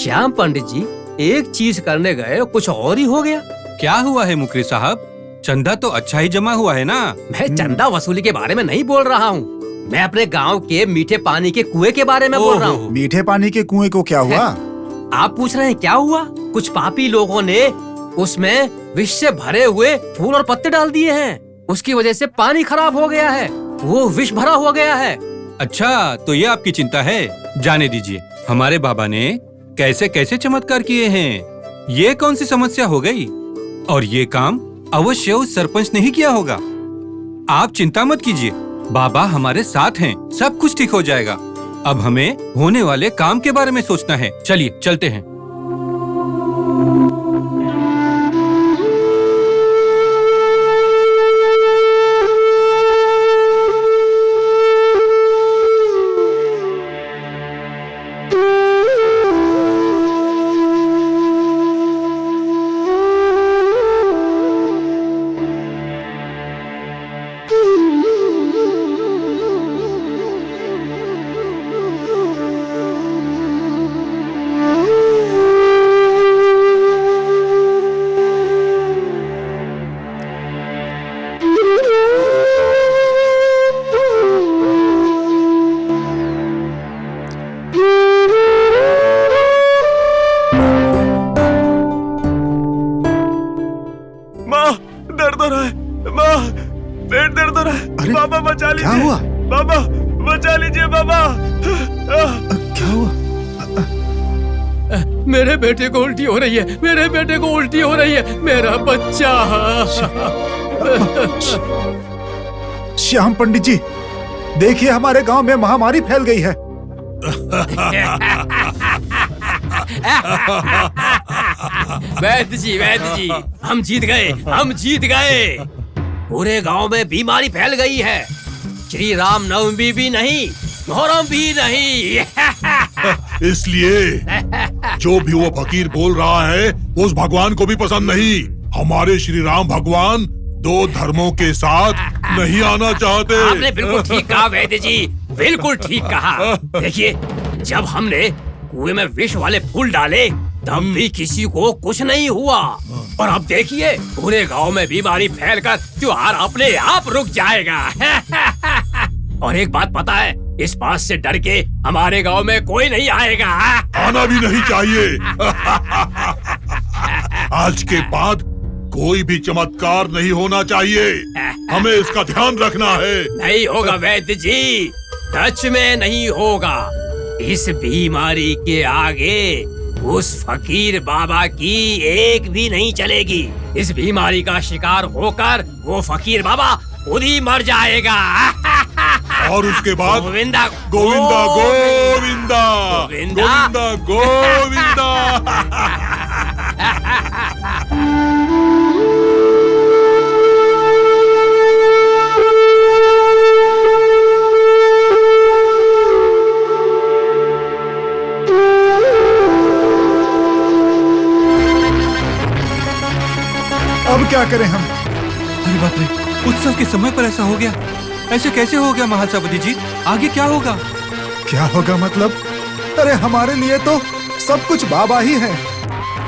श्याम पंडित जी एक चीज करने गए कुछ और ही हो गया। क्या हुआ है मुकरी साहब? चंदा तो अच्छा ही जमा हुआ है ना? मैं चंदा वसूली के बारे में नहीं बोल रहा हूँ, मैं अपने गांव के मीठे पानी के कुएं के बारे में बोल रहा हूँ। मीठे पानी के कुएं को क्या हुआ? आप पूछ रहे हैं क्या हुआ? कुछ पापी लोगों ने उसमें विष से भरे हुए फूल और पत्ते डाल दिए हैं, उसकी वजह से पानी खराब हो गया है, वो विष भरा हो गया है। अच्छा, तो ये आपकी चिंता है? जाने दीजिए, हमारे बाबा ने कैसे कैसे चमत्कार किए हैं। ये कौन सी समस्या हो गई? और ये काम अवश्य उस सरपंच ने ही किया होगा। आप चिंता मत कीजिए, बाबा हमारे साथ हैं, सब कुछ ठीक हो जाएगा। अब हमें होने वाले काम के बारे में सोचना है। चलिए चलते हैं। दर्द हो रहा है, माँ पेट दर्द हो रहा है। अरे, बाबा बचा लीजिए। क्या हुआ? बाबा बचा लीजिए बाबा। क्या हुआ? मेरे बेटे को उल्टी हो रही है, मेरे बेटे को उल्टी हो रही है, मेरा बच्चा। श्याम पंडित जी, देखिए हमारे गांव में महामारी फैल गई है। वैद्य जी, हम जीत गए, हम जीत गए। पूरे गांव में बीमारी फैल गई है। श्री राम नवमी भी नहीं, मुहर्रम भी नहीं। इसलिए जो भी वो फकीर बोल रहा है उस भगवान को भी पसंद नहीं। हमारे श्री राम भगवान दो धर्मों के साथ नहीं आना चाहते। आपने बिल्कुल ठीक कहा वैद्य जी, बिल्कुल ठीक कहा। देखिए, जब हमने कुएं में विष वाले फूल डाले तब भी किसी को कुछ नहीं हुआ, और अब देखिए पूरे गांव में बीमारी फैलकर त्योहार अपने आप रुक जाएगा। और एक बात पता है, इस बात से डर के हमारे गांव में कोई नहीं आएगा। आना भी नहीं चाहिए। आज के बाद कोई भी चमत्कार नहीं होना चाहिए, हमें इसका ध्यान रखना है। नहीं होगा वैद्य जी, सच में नहीं होगा। इस बीमारी के आगे उस फकीर बाबा की एक भी नहीं चलेगी। इस बीमारी का शिकार होकर वो फकीर बाबा खुद ही मर जाएगा। और उसके बाद गोविंदा गोविंदा गोविंदा गोविंदा गोविंदा। अब क्या करें हम? अरे बाप रे, उत्सव के समय पर ऐसा हो गया। ऐसे कैसे हो गया महासभापति जी? आगे क्या होगा? क्या होगा मतलब? अरे हमारे लिए तो सब कुछ बाबा ही है।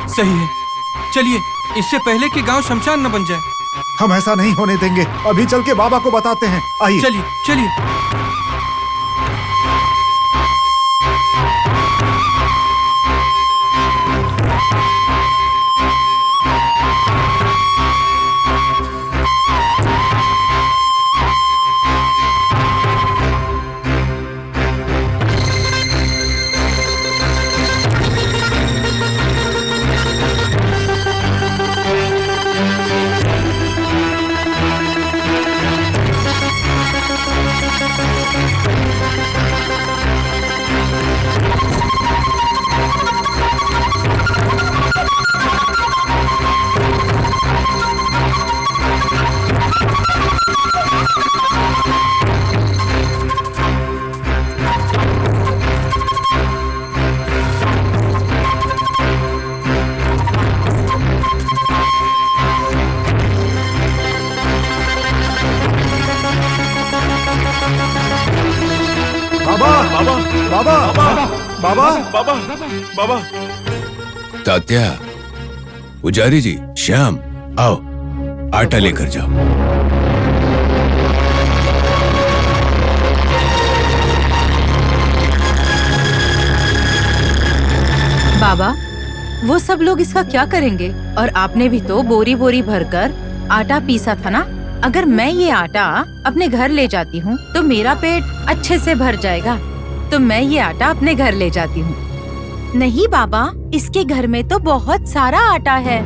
सही है, चलिए इससे पहले कि गांव शमशान न बन जाए। हम ऐसा नहीं होने देंगे, अभी चल के बाबा को बताते हैं। आइए चलिए चलिए। बाबा बाबा बाबा बाबा बाबा बाबा बाबा तात्या, पुजारी जी, श्याम, आओ आटा लेकर जाओ। बाबा, वो सब लोग इसका क्या करेंगे? और आपने भी तो बोरी बोरी भरकर आटा पीसा था ना? अगर मैं ये आटा अपने घर ले जाती हूँ तो मेरा पेट अच्छे से भर जाएगा, तो मैं ये आटा अपने घर ले जाती हूँ। नहीं बाबा, इसके घर में तो बहुत सारा आटा है।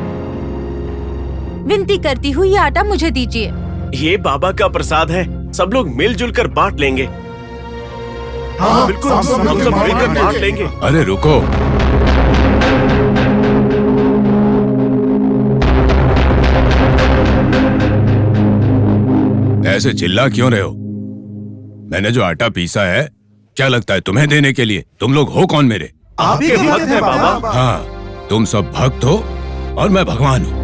विनती करती हूँ, ये आटा मुझे दीजिए। ये बाबा का प्रसाद है, सब लोग मिलजुल कर बांट लेंगे। हाँ, बिल्कुल, हम सब मिलकर बांट लेंगे। अरे रुको, ऐसे चिल्ला क्यों रहे हो? मैंने जो आटा पीसा है, क्या लगता है तुम्हें देने के लिए? तुम लोग हो कौन मेरे? आपके भक्त हैं बाबा। हाँ, तुम सब भक्त हो और मैं भगवान हूँ।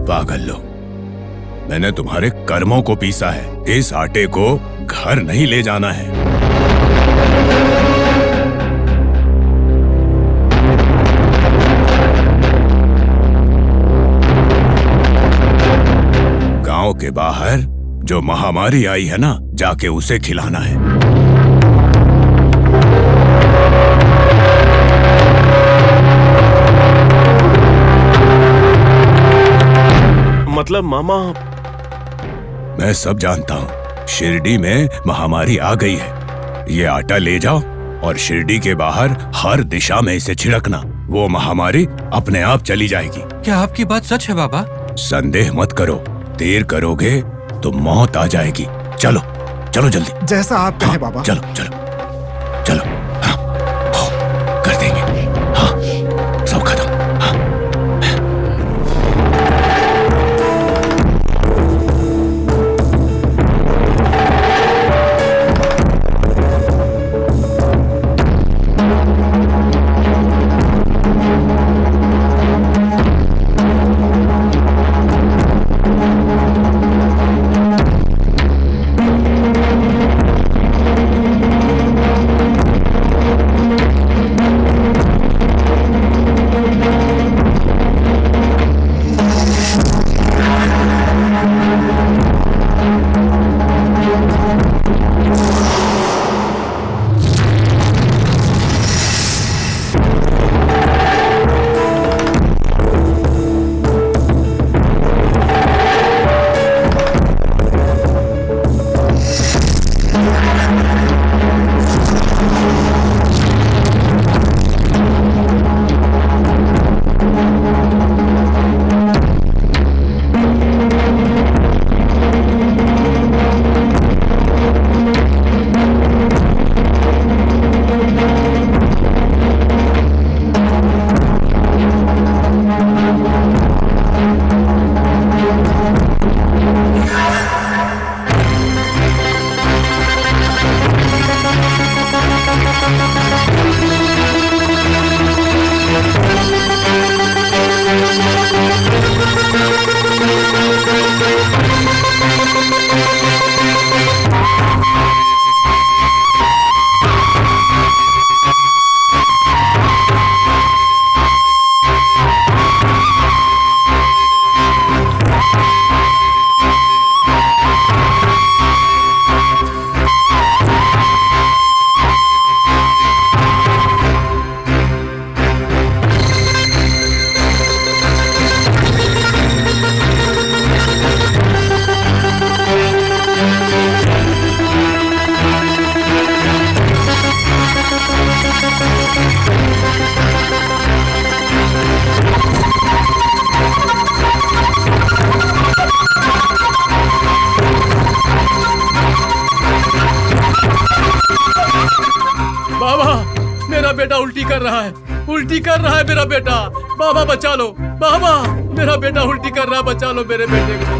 पागल लोग, मैंने तुम्हारे कर्मों को पीसा है। इस आटे को घर नहीं ले जाना है। गांव के बाहर जो महामारी आई है ना, जाके उसे खिलाना है। मतलब मामा, मैं सब जानता हूँ। शिरडी में महामारी आ गई है। ये आटा ले जाओ और शिरडी के बाहर हर दिशा में इसे छिड़कना। वो महामारी अपने आप चली जाएगी। क्या आपकी बात सच है बाबा? संदेह मत करो, देर करोगे तो मौत आ जाएगी। चलो चलो जल्दी। जैसा आप कहें बाबा। चलो चलो चलो। हाँ, हो, कर देंगे। हाँ, सब खत्म। हाँ। बेटा उल्टी कर रहा है, उल्टी कर रहा है मेरा बेटा। बाबा बचा लो, बाबा मेरा बेटा उल्टी कर रहा है, बचा लो मेरे बेटे को।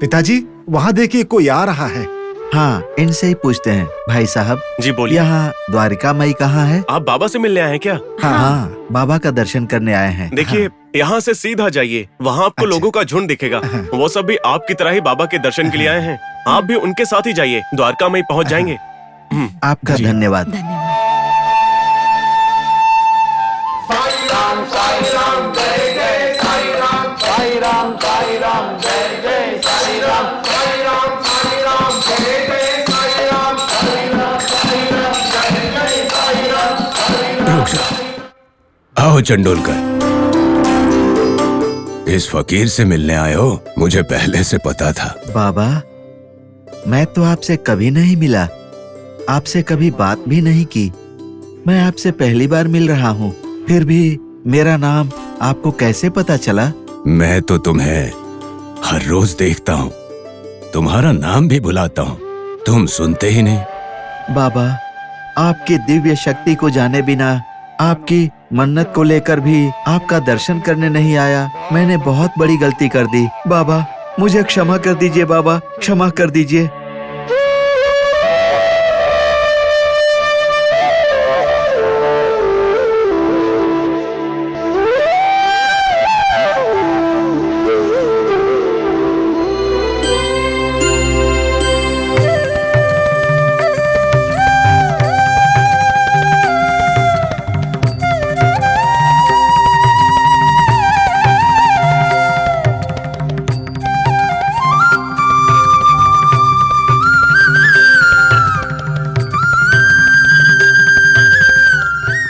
पिताजी वहाँ देखिए कोई आ रहा है। हाँ, इनसे ही पूछते हैं। भाई साहब जी बोलिए। यहाँ द्वारिका माई कहाँ है? आप बाबा से मिलने आए हैं क्या? हाँ, बाबा का दर्शन करने आए हैं। देखिए, यहाँ से सीधा जाइए, वहाँ आपको अच्छा। लोगों का झुंड दिखेगा। वो सब भी आपकी तरह ही बाबा के दर्शन के लिए आए हैं। आप भी उनके साथ ही जाइए, द्वारका में ही पहुँच जाएंगे। आपका धन्यवाद। रुक जा। आओ चंडोलकर, इस फकीर से मिलने आए हो? मुझे पहले से पता था। बाबा, मैं तो आपसे कभी नहीं मिला, आपसे कभी बात भी नहीं की। मैं आपसे पहली बार मिल रहा हूँ, फिर भी मेरा नाम आपको कैसे पता चला? मैं तो तुम्हें हर रोज देखता हूँ, तुम्हारा नाम भी बुलाता हूँ, तुम सुनते ही नहीं। बाबा, आपकी दिव्य शक्ति को जाने बिना, आपकी मन्नत को लेकर भी आपका दर्शन करने नहीं आया। मैंने बहुत बड़ी गलती कर दी। बाबा, मुझे क्षमा कर दीजिए। बाबा, क्षमा कर दीजिए।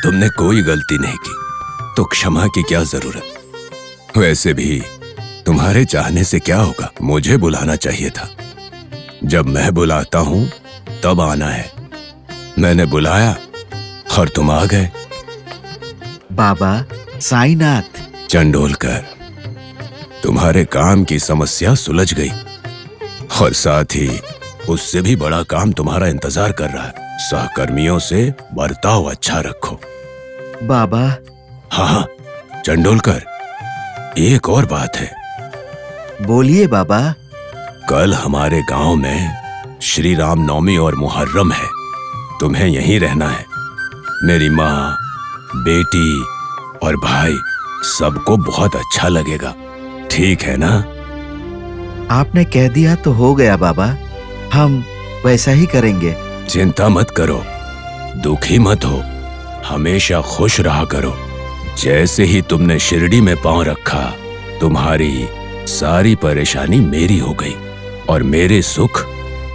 तुमने कोई गलती नहीं की तो क्षमा की क्या जरूरत? वैसे भी तुम्हारे चाहने से क्या होगा, मुझे बुलाना चाहिए था। जब मैं बुलाता हूं तब आना है। मैंने बुलाया और तुम आ गए। बाबा, साईनाथ। चंडोलकर, तुम्हारे काम की समस्या सुलझ गई और साथ ही उससे भी बड़ा काम तुम्हारा इंतजार कर रहा है। सहकर्मियों से बर्ताव अच्छा रखो। बाबा। हाँ चंडोलकर, एक और बात है। बोलिए बाबा। कल हमारे गांव में श्री राम नवमी और मुहर्रम है, तुम्हें यहीं रहना है। मेरी माँ, बेटी और भाई सबको बहुत अच्छा लगेगा, ठीक है ना? आपने कह दिया तो हो गया बाबा, हम वैसा ही करेंगे। चिंता मत करो, दुखी मत हो, हमेशा खुश रहा करो। जैसे ही तुमने शिरडी में पांव रखा, तुम्हारी सारी परेशानी मेरी हो गई और मेरे सुख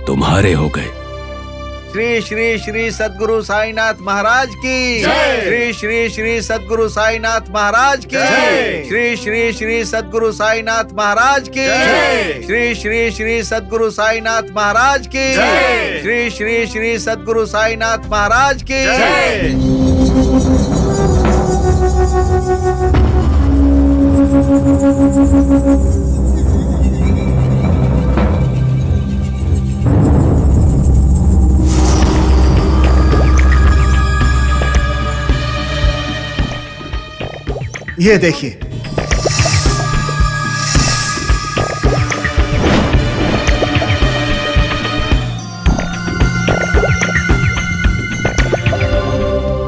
तुम्हारे हो गए। श्री श्री श्री सद्गुरु साईनाथ महाराज की, श्री श्री श्री सद्गुरु साईनाथ महाराज की, श्री श्री श्री सद्गुरु साईनाथ महाराज की, श्री श्री श्री सद्गुरु साईनाथ महाराज की, श्री श्री श्री सद्गुरु साईनाथ महाराज की। ये देखिए,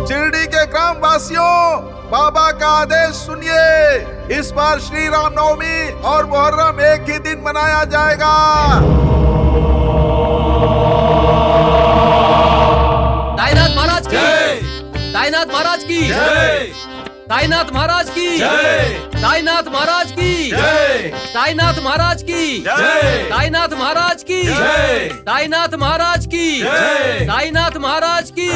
शिरडी के ग्राम वासियों, बाबा का आदेश सुनिए। इस बार श्री राम नवमी और मुहर्रम एक ही दिन मनाया जाएगा। साईनाथ महाराज की, साईनाथ महाराज की, साईनाथ महाराज की, साईनाथ महाराज की, साईनाथ महाराज की, साईनाथ महाराज की, साईनाथ महाराज की, साईनाथ महाराज की।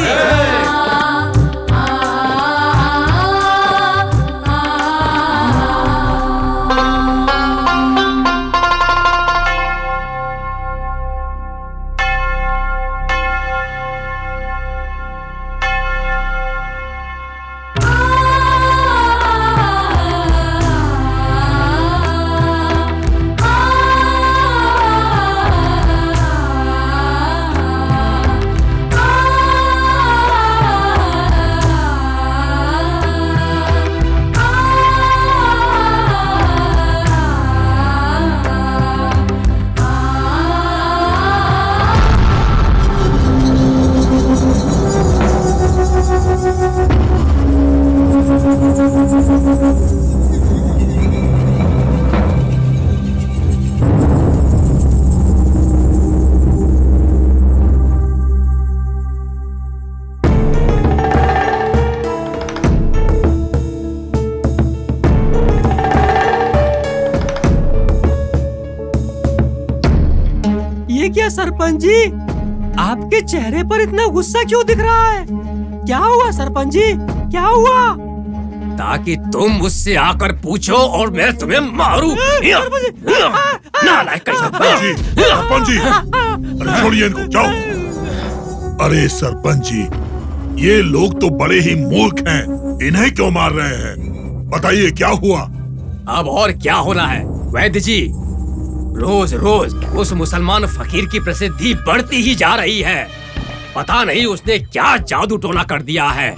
ये क्या सरपंच जी, आपके चेहरे पर इतना गुस्सा क्यों दिख रहा है? क्या हुआ सरपंच जी, क्या हुआ? ताकि तुम मुझसे आकर पूछो और मैं तुम्हें मारूं। नालायक सरपंच जी, अरे छोड़िए इनको, जाओ। अरे सरपंच जी, ये लोग तो बड़े ही मूर्ख हैं, इन्हें क्यों मार रहे हैं? बताइए क्या हुआ? अब और क्या होना है वैद्य जी, रोज रोज उस मुसलमान फकीर की प्रसिद्धि बढ़ती ही जा रही है। पता नहीं उसने क्या जादू टोना कर दिया है।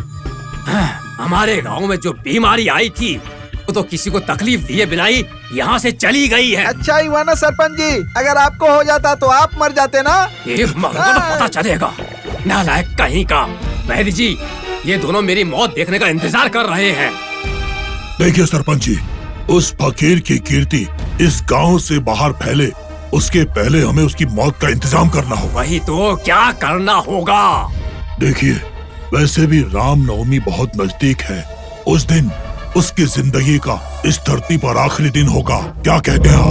हमारे गांव में जो बीमारी आई थी वो तो किसी को तकलीफ दिए बिना ही यहाँ से चली गई है। अच्छा ही हुआ ना सरपंच जी, अगर आपको हो जाता तो आप मर जाते ना। ये मगर तो पता चलेगा, नालायक कहीं का। वैद्य जी, ये दोनों मेरी मौत देखने का इंतजार कर रहे हैं। देखिए सरपंच जी, उस फकीर की कीर्ति इस गांव से बाहर फैले, उसके पहले हमें उसकी मौत का इंतजाम करना होगा। वही तो, क्या करना होगा? देखिए, वैसे भी रामनवमी बहुत नजदीक है। उस दिन उसकी जिंदगी का इस धरती पर आखिरी दिन होगा। क्या कहते हैं आप?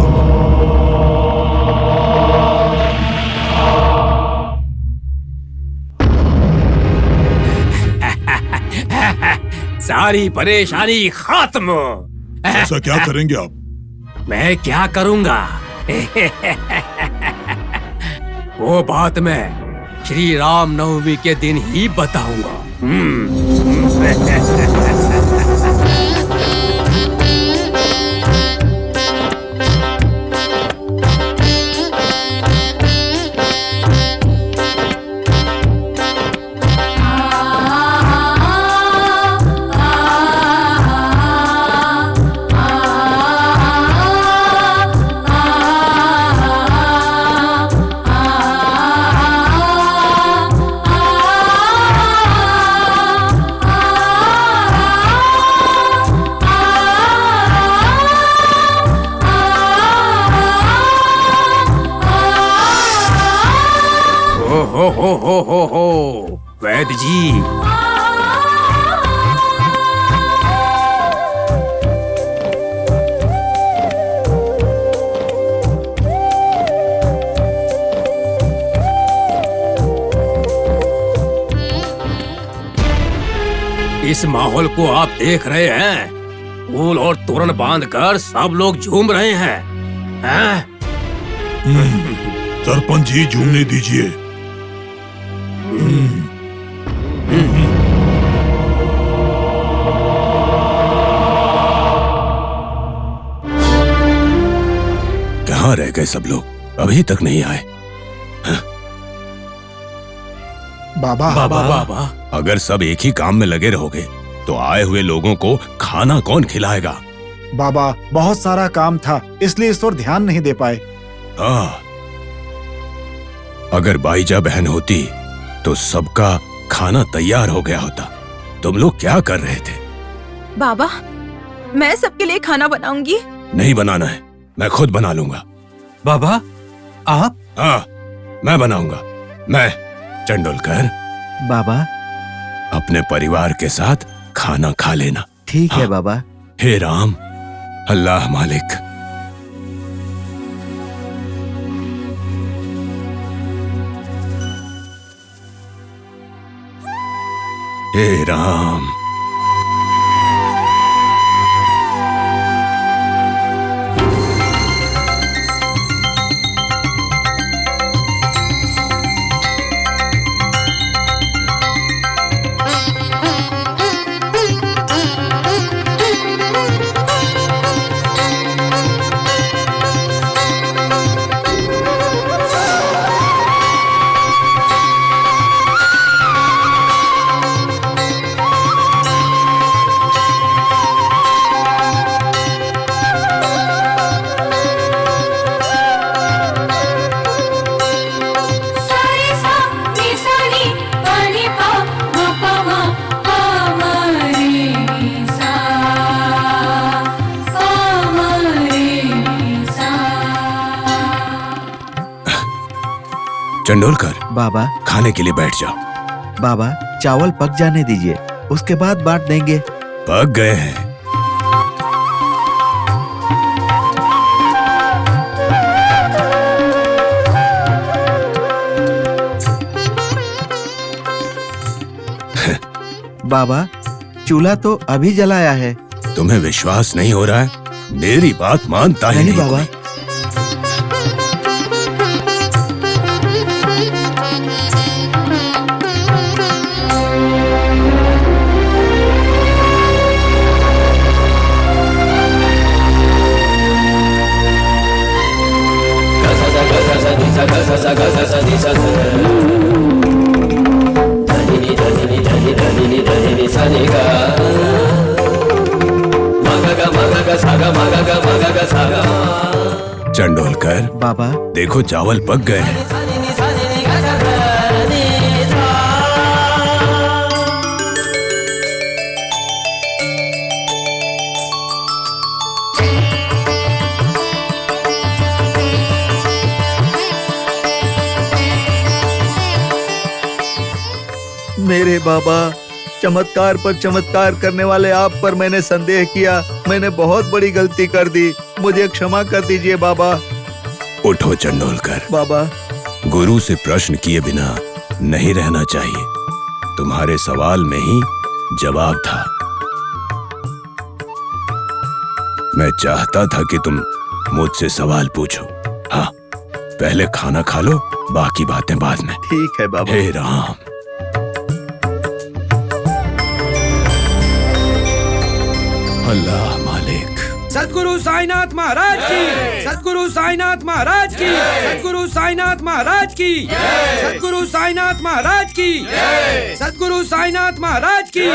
सारी परेशानी खत्म। ऐसा क्या करेंगे आप? मैं क्या करूंगा? वो बात मैं श्री राम नवमी के दिन ही बताऊंगा। हो वैद्य जी, इस माहौल को आप देख रहे हैं, फूल और तोरण बांधकर सब लोग झूम रहे हैं। सरपंच जी, झूमने दीजिए। कहाँ रह गए सब लोग? अभी तक नहीं आए। बाबा, बाबा, बाबा, अगर सब एक ही काम में लगे रहोगे तो आए हुए लोगों को खाना कौन खिलाएगा? बाबा, बहुत सारा काम था, इसलिए इस ओर ध्यान नहीं दे पाए। हाँ, अगर बाईजा बहन होती तो सबका खाना तैयार हो गया होता। तुम लोग क्या कर रहे थे? बाबा, मैं सबके लिए खाना बनाऊंगी। नहीं बनाना है, मैं खुद बना लूंगा। बाबा, आप? हाँ, मैं बनाऊंगा। मैं चंडोलकर। बाबा, अपने परिवार के साथ खाना खा लेना। ठीक है हाँ। बाबा। हे राम, अल्लाह मालिक। हे राम। चंडोलकर, बाबा। खाने के लिए बैठ जाओ। बाबा, चावल पक जाने दीजिए, उसके बाद बांट देंगे। पक गए हैं। बाबा, चूल्हा तो अभी जलाया है। तुम्हें विश्वास नहीं हो रहा है? मेरी बात मानता ही नहीं बाबा। चंडोलकर, बाबा। देखो चावल पक गए हैं। मेरे बाबा, चमत्कार पर चमत्कार करने वाले आप पर मैंने संदेह किया। मैंने बहुत बड़ी गलती कर दी, मुझे क्षमा कर दीजिए बाबा। उठो चंडोलकर। बाबा। गुरु से प्रश्न किए बिना नहीं रहना चाहिए। तुम्हारे सवाल में ही जवाब था। मैं चाहता था कि तुम मुझसे सवाल पूछो। हाँ, पहले खाना खा लो, बाकी बातें बाद में। ठीक है बाबा। हे राम। अल्लाह मालिक। सद्गुरु साईनाथ महाराज की, सद्गुरु साईनाथ महाराज की, सद्गुरु साईनाथ महाराज की, सद्गुरु साईनाथ महाराज की, सद्गुरु साईनाथ महाराज की।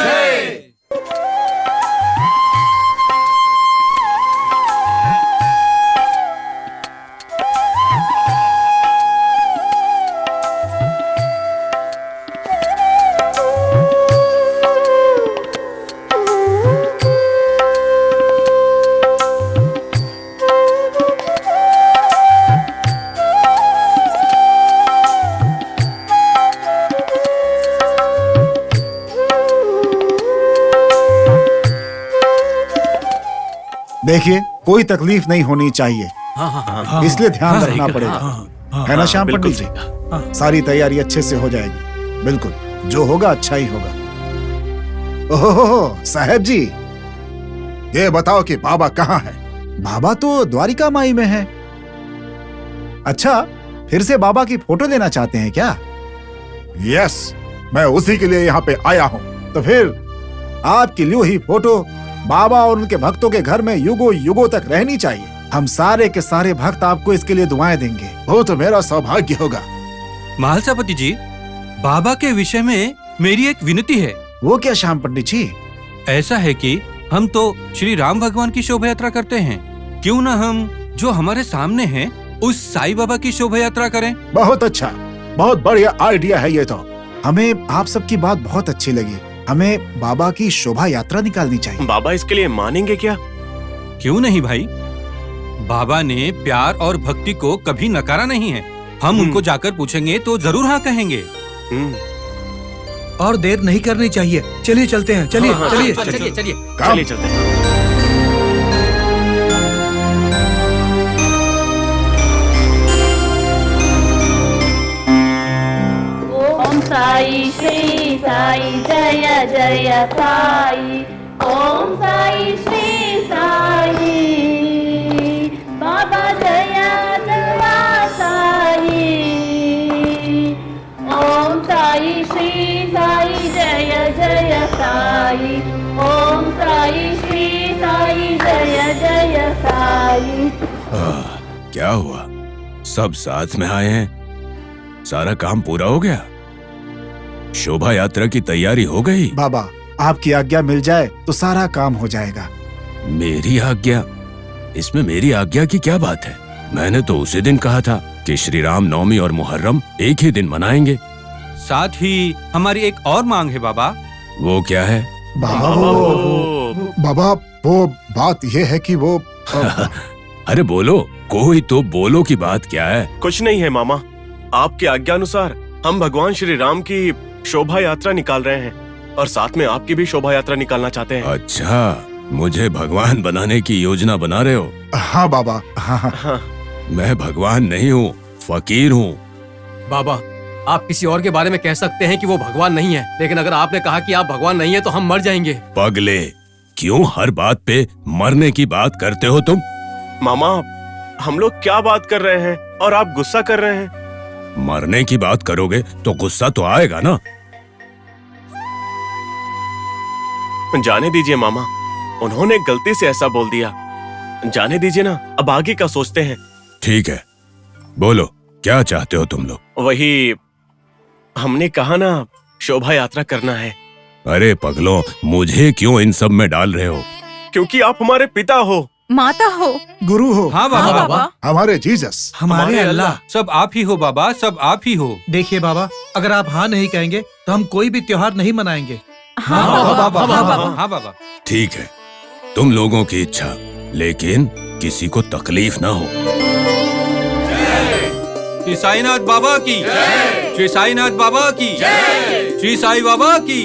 देखिए, कोई तकलीफ नहीं होनी चाहिए, इसलिए ध्यान रखना पड़ेगा, है ना श्याम पंडित जी? सारी तैयारी अच्छे से हो जाएगी। बिल्कुल, जो होगा अच्छा ही होगा। ओहो साहब जी, ये बताओ कि बाबा कहाँ है? बाबा तो द्वारिका माई में है। अच्छा, फिर से बाबा की फोटो लेना चाहते हैं क्या? यस, मैं उसी के लिए यहाँ पे आया हूँ। तो फिर आपकी ल्यूं ही फोटो बाबा और उनके भक्तों के घर में युगों युगों तक रहनी चाहिए। हम सारे के सारे भक्त आपको इसके लिए दुआएं देंगे। वो तो मेरा सौभाग्य होगा। महालसापति जी, बाबा के विषय में मेरी एक विनती है। वो क्या श्याम पंडित जी? ऐसा है कि हम तो श्री राम भगवान की शोभा यात्रा करते हैं, क्यों न हम जो हमारे सामने हैं उस साईं बाबा की शोभा यात्रा करें? बहुत अच्छा, बहुत बढ़िया आइडिया है ये तो। हमें आप सबकी बात बहुत अच्छी लगी। हमें बाबा की शोभा यात्रा निकालनी चाहिए। बाबा इसके लिए मानेंगे क्या? क्यों नहीं भाई, बाबा ने प्यार और भक्ति को कभी नकारा नहीं है। हम उनको जाकर पूछेंगे तो जरूर हाँ कहेंगे। और देर नहीं करनी चाहिए। चलिए चलते हैं, चलिए चलिए चलिए चलिए चलिए चलते हैं। ओम साई श्री साई जय जय साई। ओम साई श्री साई बाबा जय जय साई। ओम साई श्री साई जय जय साई। ओम साई श्री साई जय जय साई। क्या हुआ? सब साथ में आए हैं? सारा काम पूरा हो गया? शोभा यात्रा की तैयारी हो गई? बाबा, आपकी आज्ञा मिल जाए तो सारा काम हो जाएगा। मेरी आज्ञा? इसमें मेरी आज्ञा की क्या बात है? मैंने तो उसी दिन कहा था कि श्री राम नवमी और मुहर्रम एक ही दिन मनाएंगे। साथ ही हमारी एक और मांग है बाबा। वो क्या है? बाबा, वो बात ये है कि वो अरे बोलो, कोई तो बोलो की बात क्या है? कुछ नहीं है मामा, आपकी आज्ञा अनुसार हम भगवान श्री राम की शोभा यात्रा निकाल रहे हैं और साथ में आपकी भी शोभा यात्रा निकालना चाहते हैं। अच्छा, मुझे भगवान बनाने की योजना बना रहे हो? हाँ बाबा, हाँ। मैं भगवान नहीं हूँ, फकीर हूँ। बाबा, आप किसी और के बारे में कह सकते हैं कि वो भगवान नहीं है, लेकिन अगर आपने कहा कि आप भगवान नहीं है तो हम मर जाएंगे। पगले, क्यों हर बात पे मरने की बात करते हो तुम? मामा, हम लोग क्या बात कर रहे हैं और आप गुस्सा कर रहे हैं? मरने की बात करोगे तो गुस्सा तो आएगा ना। जाने दीजिए मामा, उन्होंने गलती से ऐसा बोल दिया। जाने दीजिए ना, अब आगे का सोचते हैं। ठीक है, बोलो क्या चाहते हो तुम लोग? वही हमने कहा ना, शोभा यात्रा करना है। अरे पगलों, मुझे क्यों इन सब में डाल रहे हो? क्योंकि आप हमारे पिता हो, माता हो, गुरु हो। हाँ बाबा, हमारे जीसस, हमारे अल्लाह। सब आप ही हो बाबा, सब आप ही हो। देखिए बाबा, अगर आप हाँ नहीं कहेंगे तो हम कोई भी त्योहार नहीं मनाएंगे। हाँ बाबा। ठीक है, तुम लोगों की इच्छा, लेकिन किसी को तकलीफ ना हो। श्री साईनाथ बाबा की, श्री साईनाथ बाबा की, श्री साई बाबा की।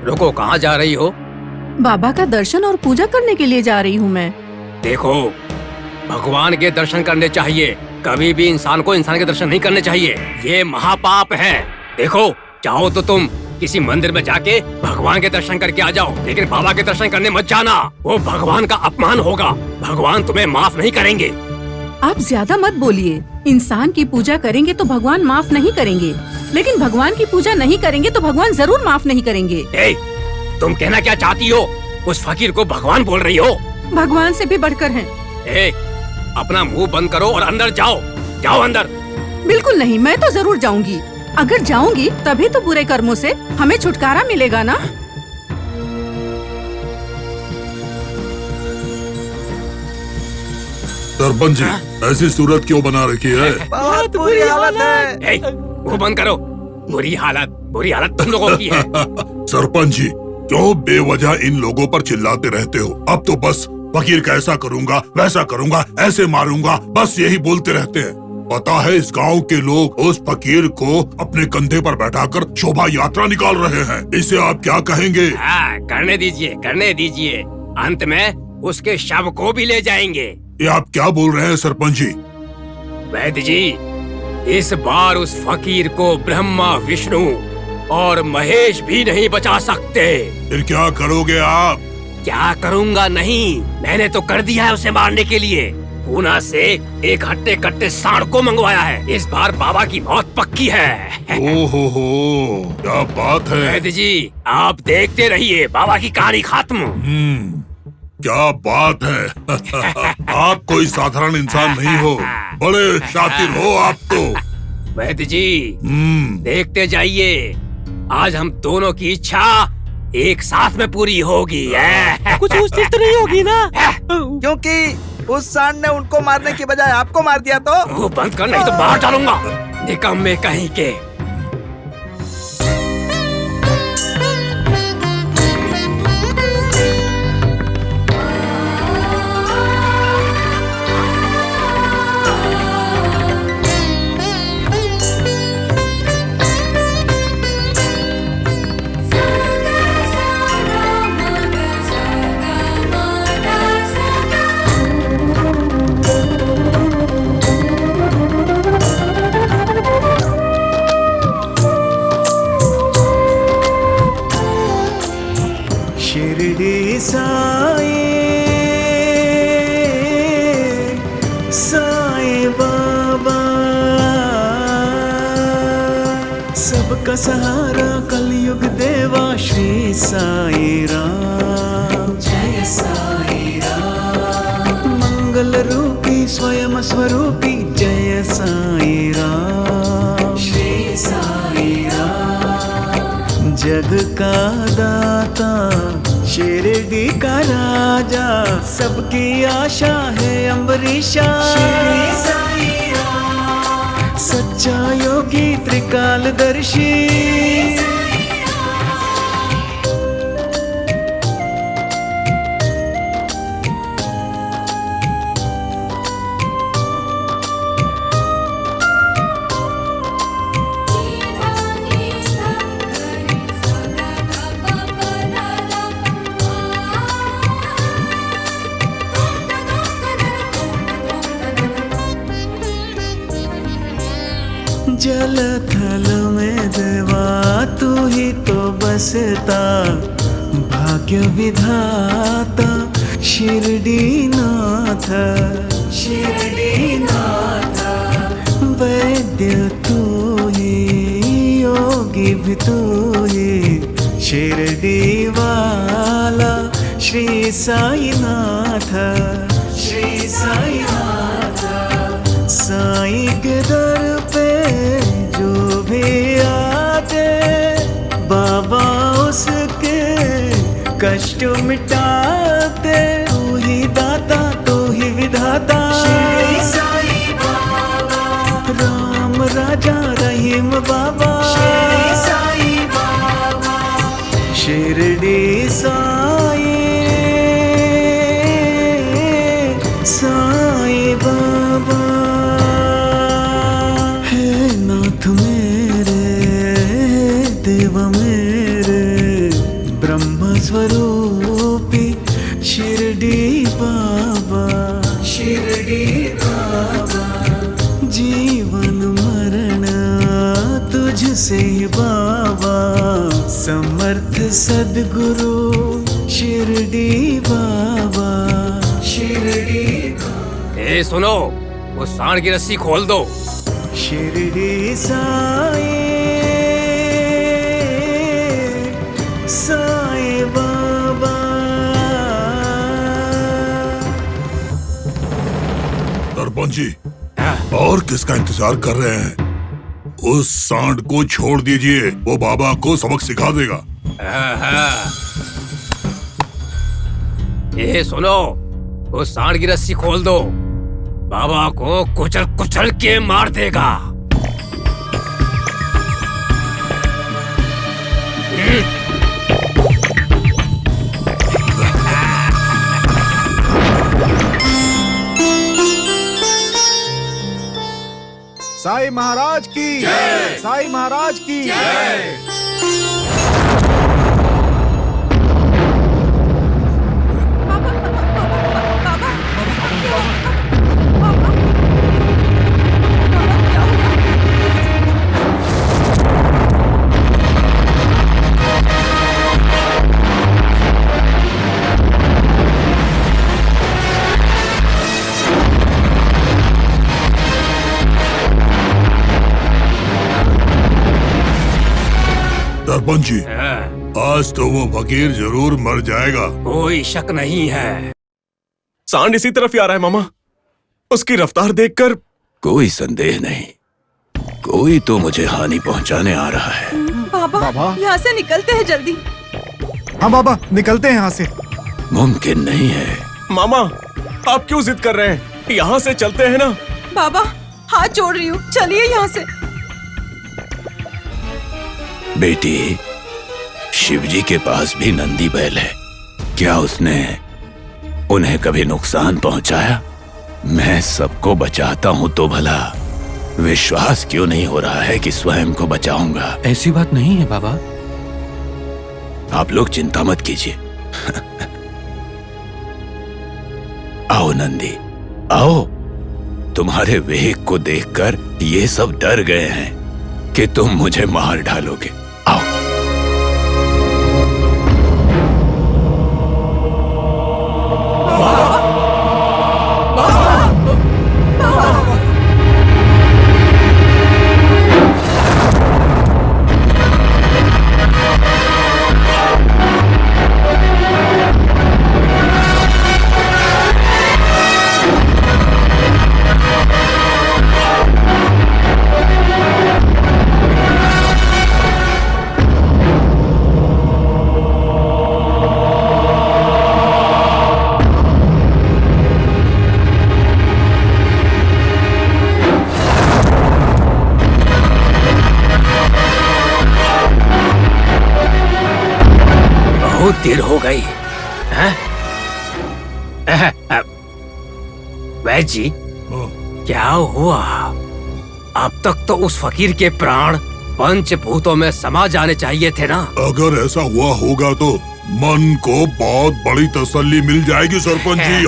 रुको, कहाँ जा रही हो? बाबा का दर्शन और पूजा करने के लिए जा रही हूँ मैं। देखो, भगवान के दर्शन करने चाहिए, कभी भी इंसान को इंसान के दर्शन नहीं करने चाहिए, ये महापाप है। देखो, चाहो तो तुम किसी मंदिर में जाके भगवान के दर्शन करके आ जाओ, लेकिन बाबा के दर्शन करने मत जाना, वो भगवान का अपमान होगा, भगवान तुम्हें माफ नहीं करेंगे। आप ज्यादा मत बोलिए, इंसान की पूजा करेंगे तो भगवान माफ नहीं करेंगे, लेकिन भगवान की पूजा नहीं करेंगे तो भगवान जरूर माफ नहीं करेंगे। तुम कहना क्या चाहती हो? उस फकीर को भगवान बोल रही हो? भगवान से भी बढ़कर हैं। अपना मुंह बंद करो और अंदर जाओ, जाओ अंदर। बिल्कुल नहीं, मैं तो जरूर जाऊंगी। अगर जाऊंगी तभी तो बुरे कर्मों से हमें छुटकारा मिलेगा ना। सरपंच जी, ऐसी सूरत क्यों बना रखी है? बहुत बुरी हालत है। वो बंद करो, बुरी हालत तुम लोगों की है। सरपंच जी, क्यों बेवजह इन लोगों पर चिल्लाते रहते हो? अब तो बस फकीर का ऐसा करूंगा, वैसा करूंगा, ऐसे मारूंगा, बस यही बोलते रहते हैं। पता है इस गांव के लोग उस फकीर को अपने कंधे पर बैठाकर शोभा यात्रा निकाल रहे हैं, इसे आप क्या कहेंगे? करने दीजिए, अंत में उसके शव को भी ले जाएंगे। ये आप क्या बोल रहे हैं सरपंच जी? वैद्य जी, इस बार उस फकीर को ब्रह्मा, विष्णु और महेश भी नहीं बचा सकते। फिर क्या करोगे आप? क्या करूंगा नहीं, मैंने तो कर दिया है उसे मारने के लिए। पूना से एक हट्टे कट्टे सांड को मंगवाया है। इस बार बाबा की मौत पक्की है। ओहो, क्या बात है। वैद्य जी, आप देखते रहिए, बाबा की कहानी खत्म। क्या बात है। आप कोई साधारण इंसान नहीं हो, बड़े शातिर हो आप तो। वैद्य जी, देखते जाइए, आज हम दोनों की इच्छा एक साथ में पूरी होगी। कुछ उस चीज तो नहीं होगी ना? क्योंकि उस सांड ने उनको मारने की बजाय आपको मार दिया तो? वो बंद कर, नहीं तो बाहर डालूंगा, निकम्मे कहीं के। शिरडी साईं बाबा, सबका सहारा कलयुग देवा श्री साईं राम। जय साईं राम। मंगल रूपी स्वयं स्वरूपी जय साई राम, श्री साई राम। जग का दाता शिरडी का राजा, सबकी आशा है अम्बरीशा, श्री साई राम। सच्चा योगी त्रिकालदर्शी, जल थल में देवा तू ही तो बसता, भाग्य विधाता शिरडी नाथ, शिरडी नाथ। वैद्य तू ही योगी भी तू ही, शिरडी वाला श्री साई नाथ, श्री साई नाथ। साई के दर पे जो भी आते, बाबा उसके कष्ट मिटाते। तू ही दाता तू ही विधाता, श्री साई बाबा। राम राजा रहीम बाबा, श्री साई बाबा। शिरडी साई, साई बाबा। नाथ मेरे देव मेरे, ब्रह्म स्वरूपी शिरडी बाबा, शिरडी बाबा। जीवन मरण तुझसे ही बाबा, समर्थ सद्गुरु शिरडी बाबा, शिरडी बाबा। ए सुनो, वो सांड की रस्सी खोल दो। शिरडी साई, साई बाबा। सरपंच जी, और किसका इंतजार कर रहे हैं? उस सांड को छोड़ दीजिए, वो बाबा को सबक सिखा देगा। ये सुनो, वो सांड की रस्सी खोल दो, बाबा को कुचल कुचल के मार देगा। साई महाराज की जय, साई महाराज की जय। सरपंच जी, आज तो वो फकीर जरूर मर जाएगा, कोई शक नहीं है। सांड इसी तरफ ही आ रहा है मामा, उसकी रफ्तार देखकर। कोई संदेह नहीं, कोई तो मुझे हानि पहुंचाने आ रहा है। बाबा, यहाँ से निकलते हैं जल्दी। हाँ बाबा, निकलते हैं यहाँ से। मुमकिन नहीं है। मामा, आप क्यों जिद कर रहे हैं? यहाँ से चलते हैं ना। बाबा, हाथ जोड़ रही हूँ, चलिए यहाँ से। बेटी, शिवजी के पास भी नंदी बैल है, क्या उसने उन्हें कभी नुकसान पहुंचाया? मैं सबको बचाता हूं तो भला विश्वास क्यों नहीं हो रहा है कि स्वयं को बचाऊंगा? ऐसी बात नहीं है बाबा। आप लोग चिंता मत कीजिए। आओ नंदी, आओ। तुम्हारे वेग को देखकर ये सब डर गए हैं कि तुम मुझे मार डालोगे। आओ। बहुत देर हो गई हैं? वैद्य जी, क्या हुआ? अब तक तो उस फकीर के प्राण पंचभूतों में समा जाने चाहिए थे ना? अगर ऐसा हुआ होगा तो मन को बहुत बड़ी तसल्ली मिल जाएगी सरपंच जी।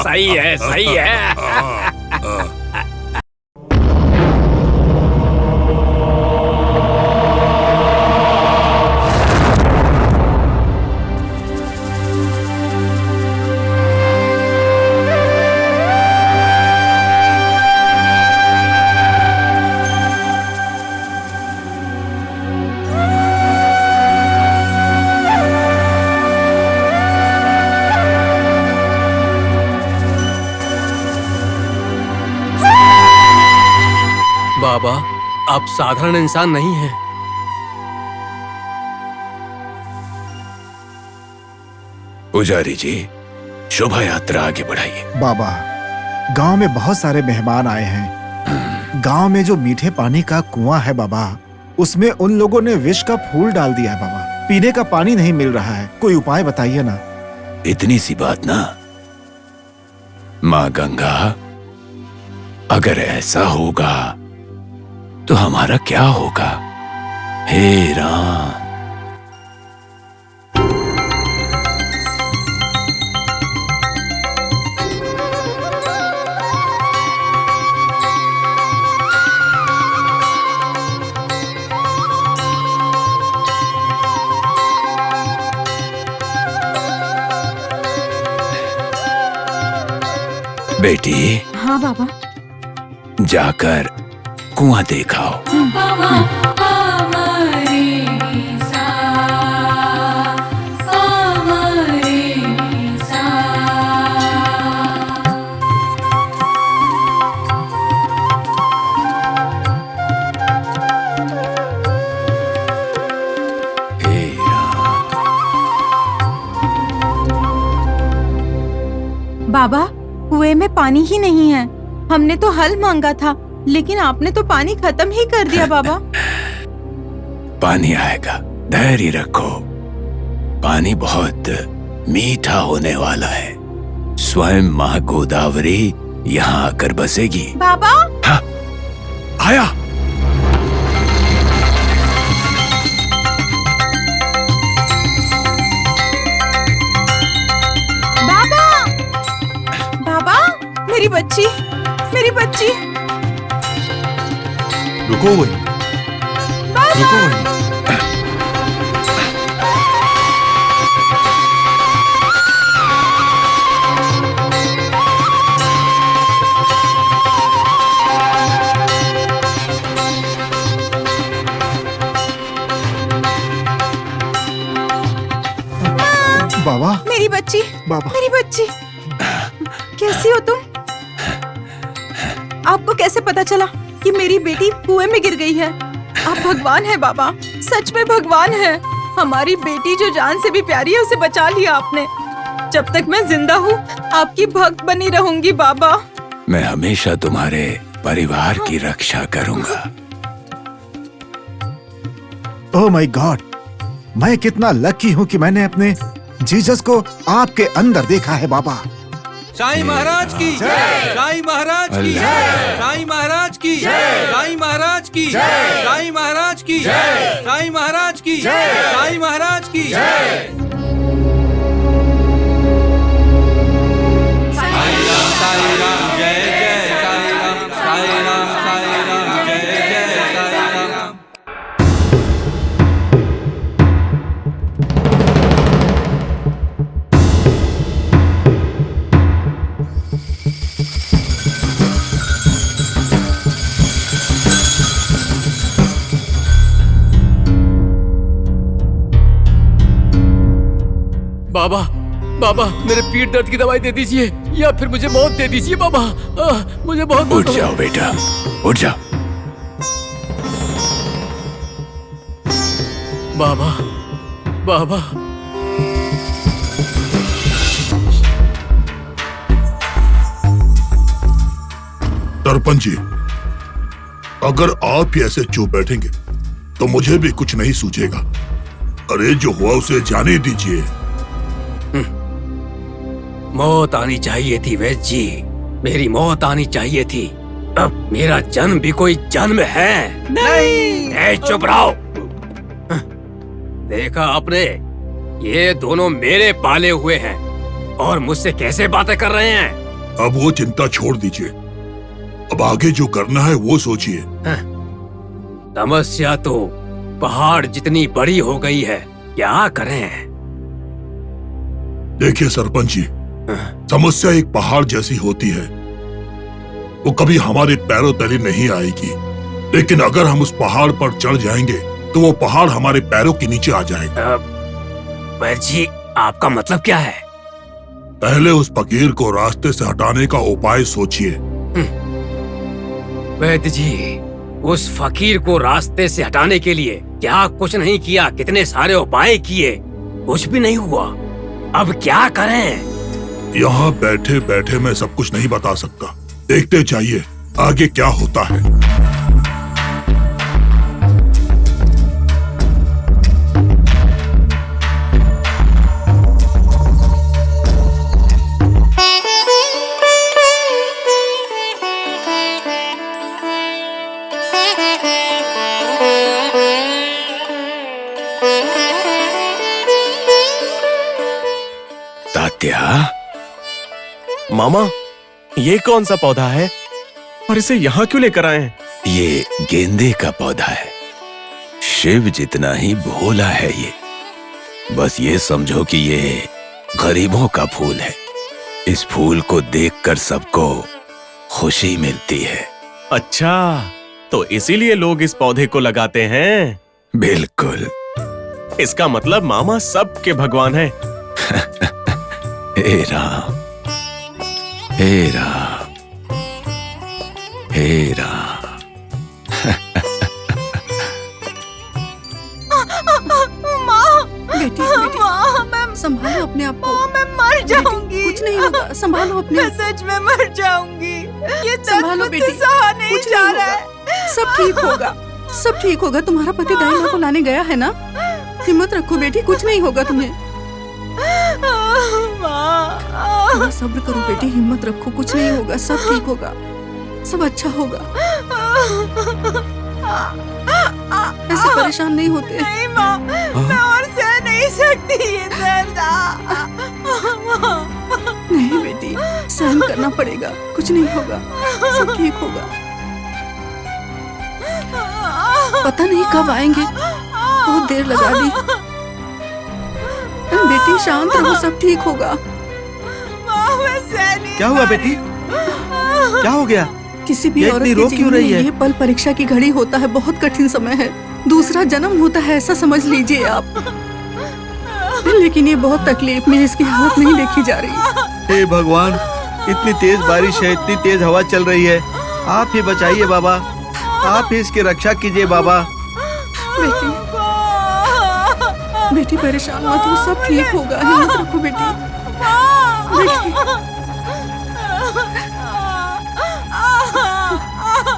सही है, सही है। बाबा, आप साधारण इंसान नहीं हैं। पुजारी जी, शोभा यात्रा आगे बढ़ाइए। बाबा, गांव में बहुत सारे मेहमान आए हैं। गांव में जो मीठे पानी का कुआं है बाबा, उसमें उन लोगों ने विष का फूल डाल दिया है बाबा। पीने का पानी नहीं मिल रहा है, कोई उपाय बताइए ना। इतनी सी बात ना। माँ गंगा, अगर ऐसा होगा तो हमारा क्या होगा? हे राम। बेटी। हाँ बाबा। जाकर कुआं देखाओ। बाबा, कुएं में पानी ही नहीं है। हमने तो हल मांगा था, लेकिन आपने तो पानी खत्म ही कर दिया बाबा। पानी आएगा, धैर्य रखो। पानी बहुत मीठा होने वाला है। स्वयं माँ गोदावरी यहाँ आकर बसेगी। बाबा। हाँ, आया। बाबा, बाबा, मेरी बच्ची, मेरी बच्ची। रुको वही, रुको वही। बाबा, मेरी बच्ची, बाबा, मेरी बच्ची, कैसी हो तुम? आपको कैसे पता चला कि मेरी बेटी कुएं में गिर गई है? आप भगवान हैं बाबा, सच में भगवान हैं। हमारी बेटी जो जान से भी प्यारी है, उसे बचा लिया आपने। जब तक मैं जिंदा हूँ, आपकी भक्त बनी रहूंगी बाबा। मैं हमेशा तुम्हारे परिवार की रक्षा करूंगा। ओह माय गॉड, मैं कितना लकी हूँ कि मैंने अपने जीसस को आपके अंदर देखा है बाबा। साईं महाराज की जय, साईं महाराज की जय, साईं महाराज की जय, साईं महाराज की जय, साईं महाराज की जय, साईं महाराज की जय, साईं महाराज की जय। साईं राम, साईं राम, जय जय साईं राम, साईं राम, साईं राम, जय जय साईं राम। बाबा, बाबा, मेरे पीठ दर्द की दवाई दे दीजिए या फिर मुझे मौत दे दीजिए बाबा। मुझे बहुत उठ जाओ बेटा, उठ जाओ। बाबा, बाबा। सरपंच जी, अगर आप ही ऐसे चुप बैठेंगे तो मुझे भी कुछ नहीं सूझेगा। अरे जो हुआ उसे जाने दीजिए। मौत आनी चाहिए थी वैद्य जी, मेरी मौत आनी चाहिए थी। अब मेरा जन्म भी कोई जन्म है? नहीं। चुप रहो। देखा आपने, ये दोनों मेरे पाले हुए हैं और मुझसे कैसे बातें कर रहे हैं। अब वो चिंता छोड़ दीजिए, अब आगे जो करना है वो सोचिए। समस्या तो पहाड़ जितनी बड़ी हो गई है, क्या करें? देखिए सरपंच जी, समस्या एक पहाड़ जैसी होती है, वो कभी हमारे पैरों तले नहीं आएगी, लेकिन अगर हम उस पहाड़ पर चढ़ जाएंगे तो वो पहाड़ हमारे पैरों के नीचे आ जाएगा। वैद्य जी, आपका मतलब क्या है? पहले उस फकीर को रास्ते से हटाने का उपाय सोचिए। वैद्य जी, उस फकीर को रास्ते से हटाने के लिए क्या कुछ नहीं किया, कितने सारे उपाय किए, कुछ भी नहीं हुआ। अब क्या करें? यहाँ बैठे बैठे मैं सब कुछ नहीं बता सकता, देखते जाइए आगे क्या होता है। मामा, ये कौन सा पौधा है और इसे यहाँ क्यों लेकर आए हैं? ये गेंदे का पौधा है। शिव जितना ही भोला है ये। बस ये समझो कि ये गरीबों का फूल है। इस फूल को देखकर सबको खुशी मिलती है। अच्छा, तो इसीलिए लोग इस पौधे को लगाते हैं? बिल्कुल। इसका मतलब मामा सबके भगवान हैं। हे राम, हे राम, हे राम। बेटी, मैं संभालो अपने आप को। मैं मर जाऊंगी। कुछ नहीं होगा, संभालो अपने। मैं सच में मर जाऊंगी। ये संभालो बेटी, सहा नहीं कुछ जा नहीं रहा होगा। है। सब ठीक होगा, सब ठीक होगा। तुम्हारा पति दाई माँ को लाने गया है ना। हिम्मत रखो बेटी, कुछ नहीं होगा तुम्हें। थोड़ा सब्र करो बेटी, हिम्मत रखो, कुछ नहीं होगा, सब ठीक होगा, सब अच्छा होगा। ऐसे परेशान नहीं होते। नहीं माँ, मैं और सह नहीं सकती ये दर्द। नहीं बेटी, सहन करना पड़ेगा, कुछ नहीं होगा, सब ठीक होगा। पता नहीं कब आएंगे, बहुत देर लगा दी। बेटी शांत रहो, सब ठीक होगा। क्या हुआ बेटी? क्या हो गया? किसी भी औरत के जीवन में ये पल परीक्षा की घड़ी होता है, बहुत कठिन समय है, दूसरा जन्म होता है, ऐसा समझ लीजिए आप। लेकिन ये बहुत तकलीफ में, इसकी हालत नहीं देखी जा रही। हे भगवान, इतनी तेज बारिश है, इतनी तेज हवा चल रही है, आप ही बचाइए बाबा, आप ही इसकी रक्षा कीजिए बाबा। बेटी, बेटी परेशान मत हो, सब ठीक होगा, हिम्मत रखो बेटी।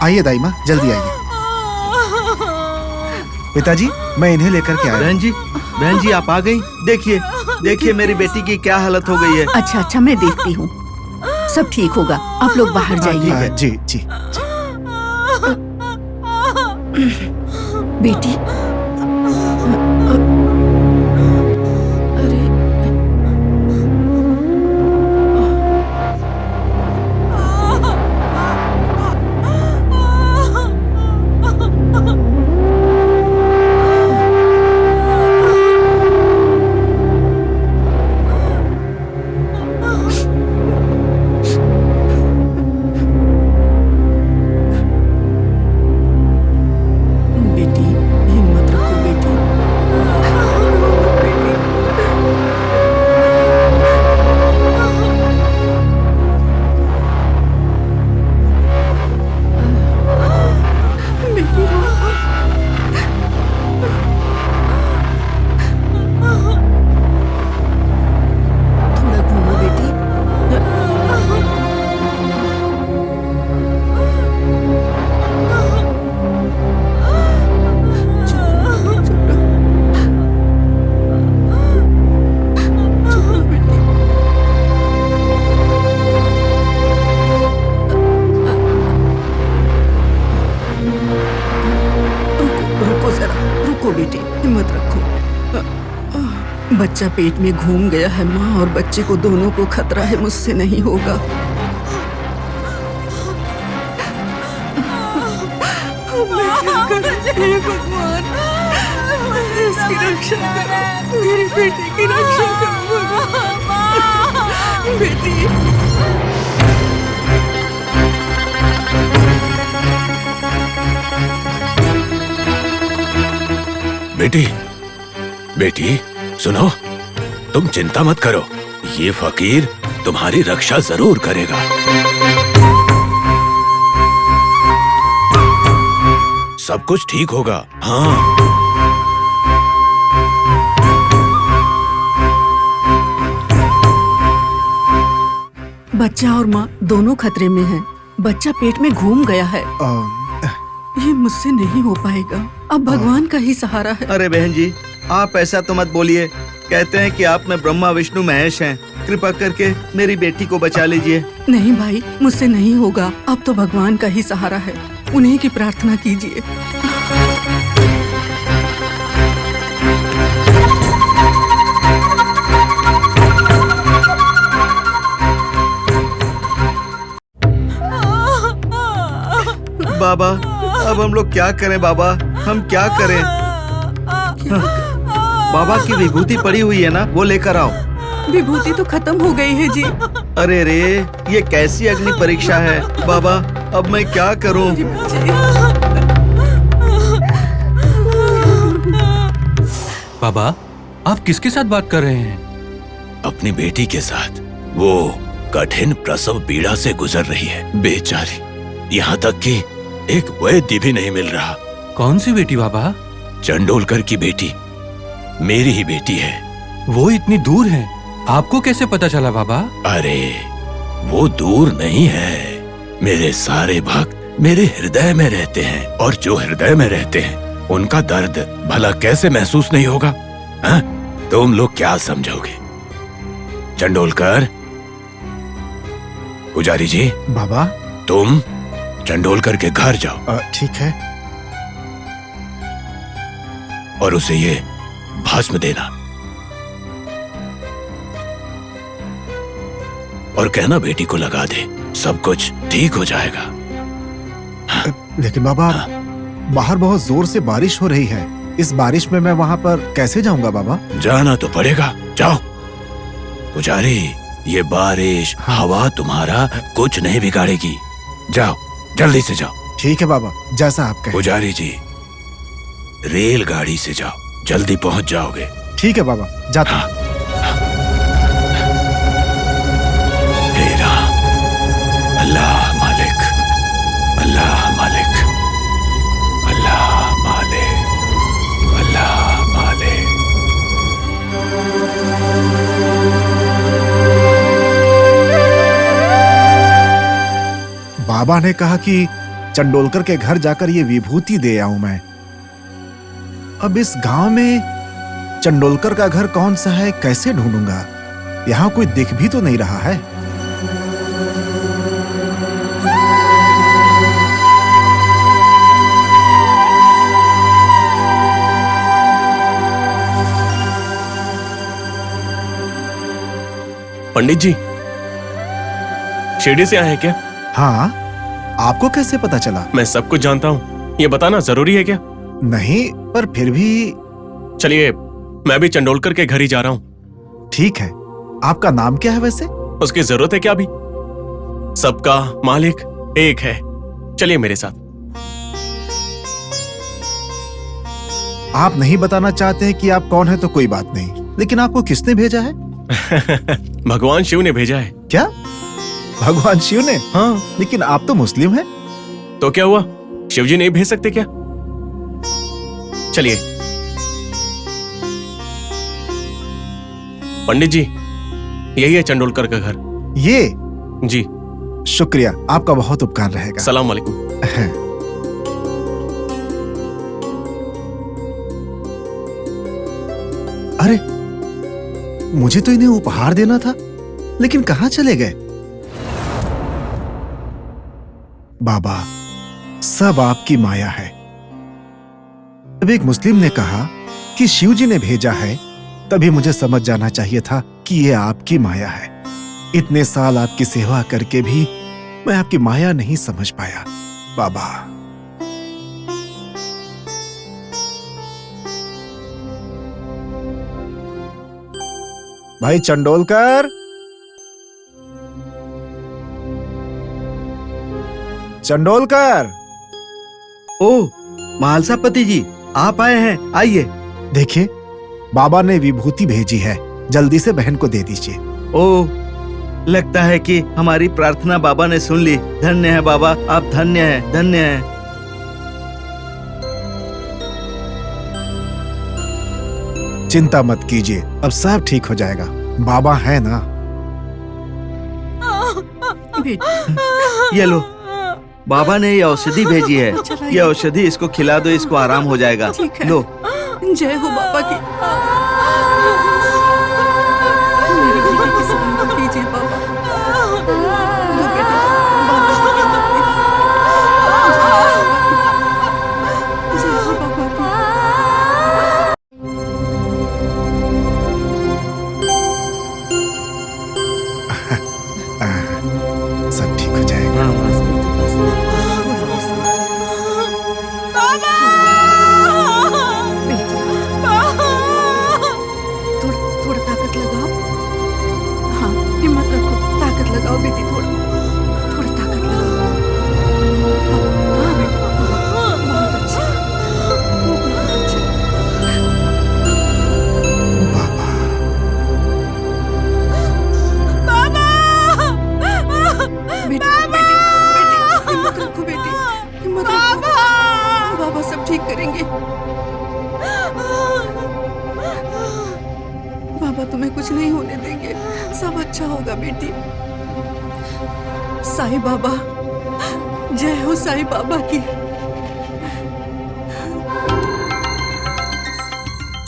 आइए दाई माँ, जल्दी आइए। पिताजी, मैं इन्हें लेकर के आया। बहन जी आप आ गई। देखिए, देखिए मेरी बेटी की क्या हालत हो गई है। अच्छा अच्छा, मैं देखती हूँ, सब ठीक होगा, आप लोग बाहर जाइए। जी जी। बेटी, हिम्मत बच्चा पेट में घूम गया है माँ, और बच्चे को दोनों को खतरा है, मुझसे नहीं होगा। मैं क्या करूं? हे भगवान, इसकी रक्षा करो, मेरी बेटी की रक्षा करो भगवान। बेटी, बेटी, बेटी सुनो, तुम चिंता मत करो, ये फकीर तुम्हारी रक्षा जरूर करेगा। सब कुछ ठीक होगा। हाँ, बच्चा और माँ दोनों खतरे में हैं। बच्चा पेट में घूम गया है। ये मुझसे नहीं हो पाएगा, अब भगवान का ही सहारा है। अरे बहन जी, आप ऐसा तो मत बोलिए। कहते हैं कि आप में ब्रह्मा विष्णु महेश हैं। कृपा करके मेरी बेटी को बचा लीजिए। नहीं भाई, मुझसे नहीं होगा। अब तो भगवान का ही सहारा है, उन्हीं की प्रार्थना कीजिए। बाबा, अब हम लोग क्या करें बाबा, हम क्या करें? बाबा की विभूति पड़ी हुई है ना, वो लेकर आओ। विभूति तो खत्म हो गई है जी। अरे रे, ये कैसी अग्नि परीक्षा है बाबा, अब मैं क्या करूं? बाबा, आप किसके साथ बात कर रहे हैं? अपनी बेटी के साथ। वो कठिन प्रसव पीड़ा से गुजर रही है बेचारी, यहाँ तक कि एक वैद्य भी नहीं मिल रहा। कौन सी बेटी बाबा? चंडोलकर की बेटी, मेरी ही बेटी है। वो इतनी दूर है, आपको कैसे पता चला बाबा? अरे वो दूर नहीं है, मेरे सारे भक्त मेरे हृदय में रहते हैं, और जो हृदय में रहते हैं उनका दर्द भला कैसे महसूस नहीं होगा? हाँ? तुम लोग क्या समझोगे? चंडोलकर, पुजारी जी। बाबा, तुम चंडोलकर के घर जाओ। ठीक है। और उसे ये भस्म देना, और कहना बेटी को लगा दे, सब कुछ ठीक हो जाएगा। लेकिन बाबा, बाहर बहुत जोर से बारिश हो रही है, इस बारिश में मैं वहाँ पर कैसे जाऊंगा बाबा? जाना तो पड़ेगा, जाओ। पुजारी, ये बारिश, हवा तुम्हारा कुछ नहीं बिगाड़ेगी, जाओ, जल्दी से जाओ। ठीक है बाबा, जैसा आप कहें। पुजारी जी, रेलगाड़ी से जाओ, जल्दी पहुंच जाओगे। ठीक है बाबा, जाता हूं। हे राम, अल्लाह मालिक, अल्लाह मालिक, अल्लाह मालिक, अल्लाह मालिक। बाबा ने कहा कि चंडोलकर के घर जाकर ये विभूति दे आऊं मैं। अब इस गांव में चंडोलकर का घर कौन सा है, कैसे ढूंढूंगा? यहाँ कोई दिख भी तो नहीं रहा है। पंडित जी, शिरडी से आए हैं क्या? हाँ, आपको कैसे पता चला? मैं सब कुछ जानता हूँ, ये बताना जरूरी है क्या? नहीं, पर फिर भी। चलिए, मैं भी चंडोलकर के घर ही जा रहा हूँ। ठीक है। आपका नाम क्या है वैसे? उसकी जरूरत है क्या अभी? सबका मालिक एक है, चलिए मेरे साथ। आप नहीं बताना चाहते हैं कि आप कौन है तो कोई बात नहीं, लेकिन आपको किसने भेजा है? भगवान शिव ने भेजा है। क्या? भगवान शिव ने? हाँ। लेकिन आप तो मुस्लिम हैं। तो क्या हुआ, शिव जी नहीं भेज सकते क्या? चलिए। पंडित जी, यही है चंडोलकर का घर। ये? जी। शुक्रिया, आपका बहुत उपकार रहेगा। सलाम वालेकुम। अरे, मुझे तो इन्हें उपहार देना था, लेकिन कहाँ चले गए? बाबा, सब आपकी माया है। अब एक मुस्लिम ने कहा कि शिव जी ने भेजा है, तभी मुझे समझ जाना चाहिए था कि ये आपकी माया है। इतने साल आपकी सेवा करके भी मैं आपकी माया नहीं समझ पाया बाबा। भाई चंडोलकर, चंडोलकर। ओह महालसापति जी, आप आए हैं, आइए। देखिए, बाबा ने विभूति भेजी है, जल्दी से बहन को दे दीजिए। ओह, लगता है कि हमारी प्रार्थना बाबा ने सुन ली। धन्य है बाबा, आप धन्य हैं, धन्य हैं। चिंता मत कीजिए, अब सब ठीक हो जाएगा। बाबा है ना? ये लो, बाबा ने ये औषधि भेजी है। ये औषधि इसको खिला दो, इसको आराम हो जाएगा। लो। जय हो बाबा की। मेरी बेटी की सहायता कीजिए बाबा। लो बेटा, जय हो बाबा की। सब ठीक हो जाएगा। थोड़ा ताकत लगाओ। हाँ, हिम्मत रखो, ताकत लगाओ बेटी, थोड़ा ताकत लगाओ। हाँ बेटा, बहुत अच्छा, बहुत अच्छा। बेटी, हिम्मत रखो बेटी, हिम्मत रखो। बाबा सब ठीक करेंगे। बाबा तुम्हें कुछ नहीं होने देंगे, सब अच्छा होगा बेटी। साईं बाबा, जय हो साईं बाबा की।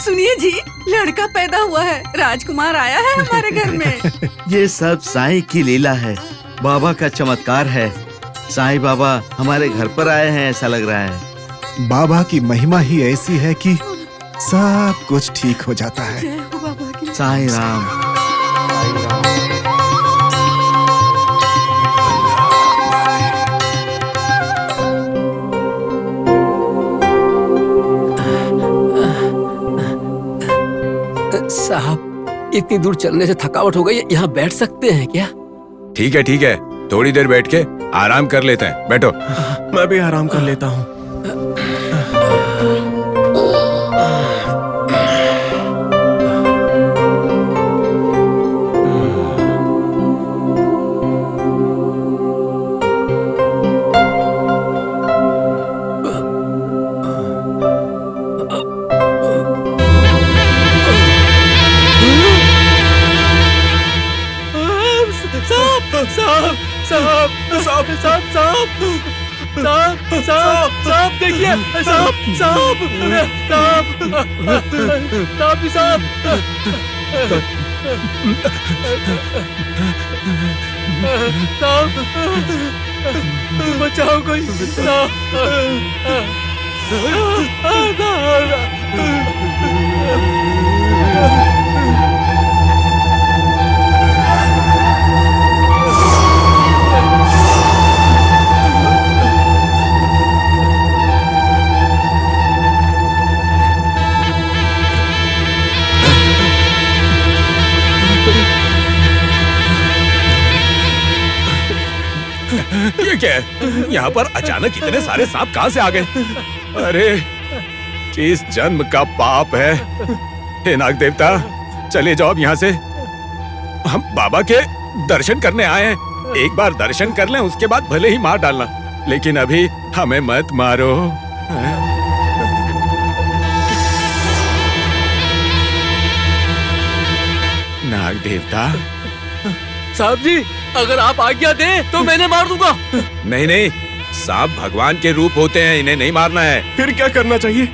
सुनिए जी, लड़का पैदा हुआ है, राजकुमार आया है हमारे घर में। ये सब साईं की लीला है, बाबा का चमत्कार है। साईं बाबा हमारे घर पर आए हैं, ऐसा लग रहा है। बाबा की महिमा ही ऐसी है कि सब कुछ ठीक हो जाता है। जय हो बाबा की। साईं राम। साहब, इतनी दूर चलने से थकावट हो गई है, यहाँ बैठ सकते हैं क्या? ठीक है, थोड़ी देर बैठ के आराम कर लेते हैं। बैठो। मैं भी आराम कर लेता हूँ। साहब देखिए, साहब बचाओ कोई। ये क्या है? यहाँ पर अचानक इतने सारे सांप कहाँ से आ गए? अरे किस जन्म का पाप है? हे नाग देवता, चले जाओ अब यहाँ से। हम बाबा के दर्शन करने आए हैं। एक बार दर्शन कर लें, उसके बाद भले ही मार डालना, लेकिन अभी हमें मत मारो। नाग देवता। साहब जी, अगर आप आज्ञा दें तो मैंने मार दूंगा। नहीं, सांप भगवान के रूप होते हैं, इन्हें नहीं मारना है। फिर क्या करना चाहिए?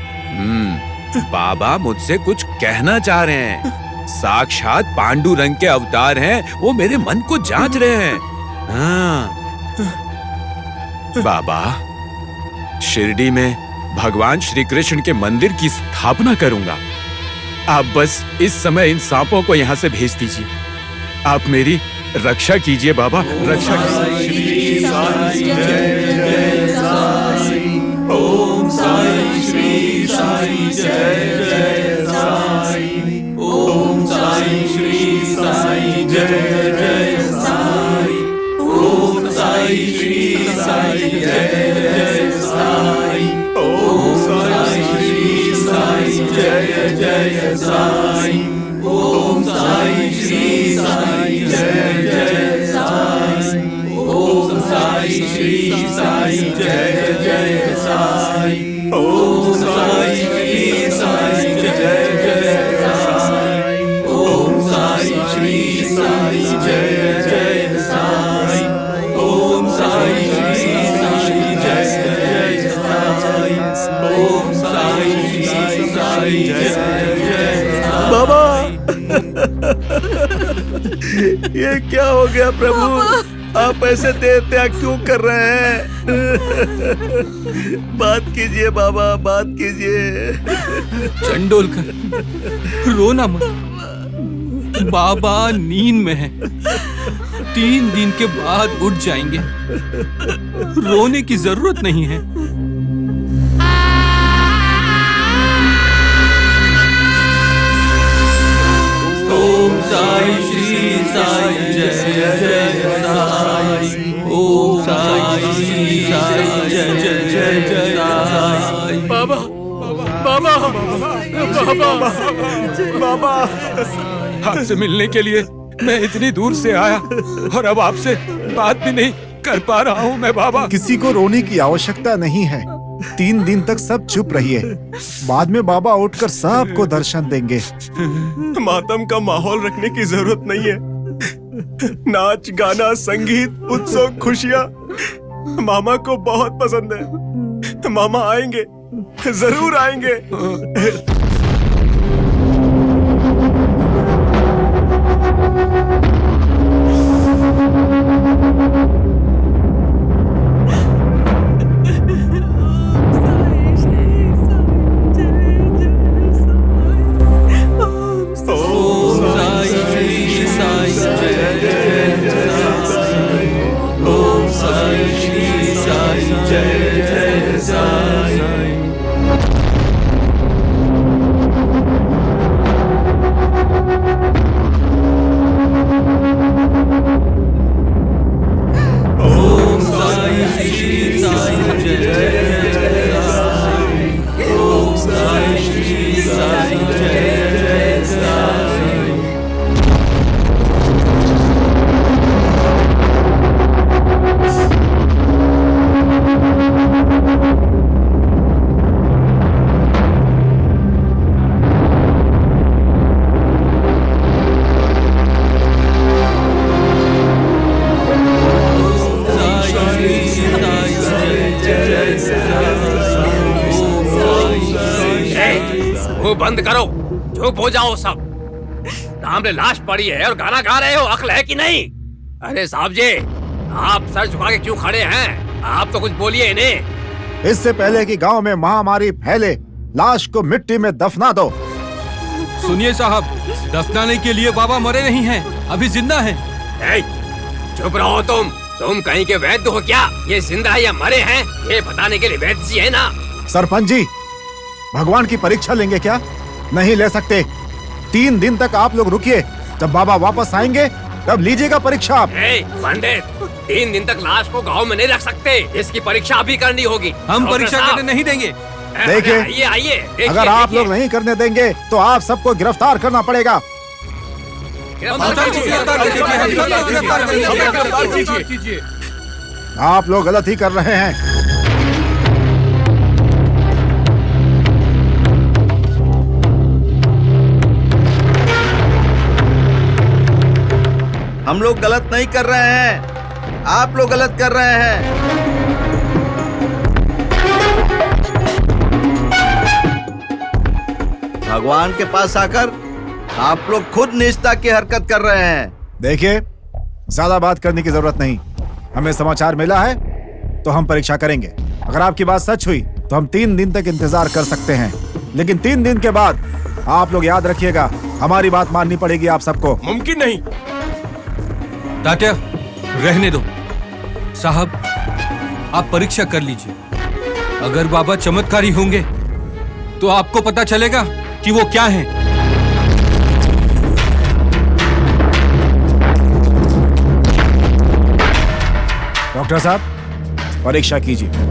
बाबा मुझसे कुछ कहना चाह रहे हैं। साक्षात पांडुरंग के अवतार हैं, वो मेरे मन को जांच रहे हैं। हाँ। बाबा, शिरडी में भगवान श्री कृष्ण के मंदिर की स्थापना करूंगा। आप बस इस समय इन सांपों को यहाँ से भेज दीजिए। आप मेरी रक्षा कीजिए बाबा, रक्षा कीजिए। ओम साई श्री साई जय जय साई। ओम साई श्री साई जय जय साई। ओम साई श्री साई जय जय साई। ओम साई श्री साई जय जय साई। ओम साई श्री साई जय जय साई। ओम साई श्री साई जय जय साई। ओम साई श्री साई जय जय साई। ओम साई श्री साई जय जय साई। ओम साई श्री साई जय जय साई। ओम साई श्री साई जय जय साई। बाबा ये क्या हो गया प्रभु? आप ऐसे देर त्याग क्यों कर रहे हैं? बात कीजिए बाबा, बात कीजिए। चंडोलकर, रोना मत। बाबा नींद में है, 3 दिन के बाद उठ जाएंगे। रोने की जरूरत नहीं है। ओम साई श्री साई जय जय साई। ओम साई श्री साई जय जय जय साई। बाबा बाबा बाबा बाबा, आपसे मिलने के लिए मैं इतनी दूर से आया और अब आपसे बात भी नहीं कर पा रहा हूँ मैं बाबा। किसी को रोने की आवश्यकता नहीं है। 3 दिन तक सब चुप रहिए, बाद में बाबा उठकर सबको दर्शन देंगे। मातम का माहौल रखने की जरूरत नहीं है। नाच गाना संगीत उत्सव खुशियाँ मामा को बहुत पसंद है। मामा आएंगे, जरूर आएंगे। बंद करो, चुप हो जाओ सब। सामने लाश पड़ी है और गाना गा रहे हो, अक्ल है कि नहीं? अरे साहब जी, आप सर झुका के क्यों खड़े हैं? आप तो कुछ बोलिए इन्हें। इससे पहले कि गांव में महामारी फैले, लाश को मिट्टी में दफना दो। सुनिए साहब, दफनाने के लिए बाबा मरे नहीं हैं, अभी जिंदा हैं। चुप रहो तुम कहीं के वैद्य हो क्या? ये जिंदा है या मरे हैं ये बताने के लिए वैद्य जी है ना। सरपंच जी, भगवान की परीक्षा लेंगे क्या? नहीं ले सकते। 3 दिन तक आप लोग रुकिए, जब बाबा वापस आएंगे तब लीजिएगा परीक्षा आप। पंडित, 3 दिन तक लाश को गांव में नहीं रख सकते, इसकी परीक्षा अभी करनी होगी। हम परीक्षा करने नहीं देंगे। देखिए, आइए, अगर आप लोग नहीं करने देंगे तो आप सबको गिरफ्तार करना पड़ेगा। आप लोग गलत ही कर रहे हैं। हम लोग गलत नहीं कर रहे हैं, आप लोग गलत कर रहे हैं। भगवान के पास आकर आप लोग खुद निष्ठा की हरकत कर रहे हैं। देखिए, ज्यादा बात करने की जरूरत नहीं। हमें समाचार मिला है तो हम परीक्षा करेंगे। अगर आपकी बात सच हुई तो हम 3 दिन तक इंतजार कर सकते हैं, लेकिन 3 दिन के बाद आप लोग याद रखिएगा, हमारी बात माननी पड़ेगी आप सबको। मुमकिन नहीं। तात्या रहने दो साहब, आप परीक्षा कर लीजिए। अगर बाबा चमत्कारी होंगे तो आपको पता चलेगा कि वो क्या हैं। डॉक्टर साहब, परीक्षा कीजिए।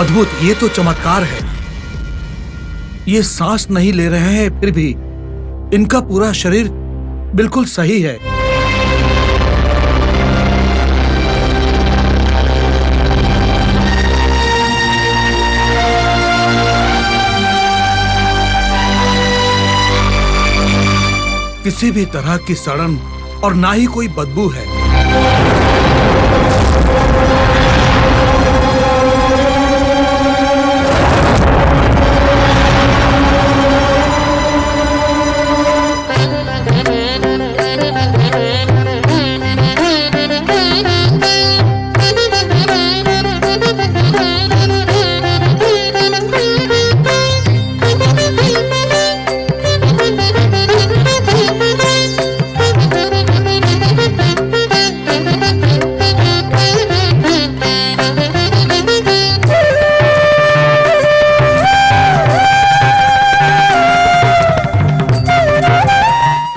अद्भुत, ये तो चमत्कार है। ये सांस नहीं ले रहे हैं फिर भी इनका पूरा शरीर बिल्कुल सही है। किसी भी तरह की सड़न और ना ही कोई बदबू है।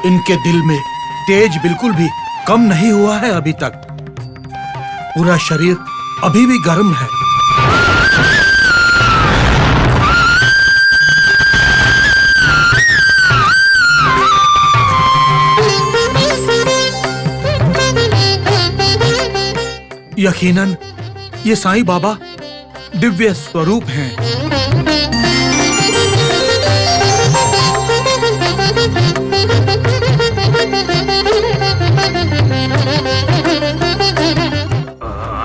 इनके दिल में तेज बिल्कुल भी कम नहीं हुआ है अभी तक। पूरा शरीर अभी भी गर्म है। यकीनन ये साईं बाबा दिव्य स्वरूप हैं।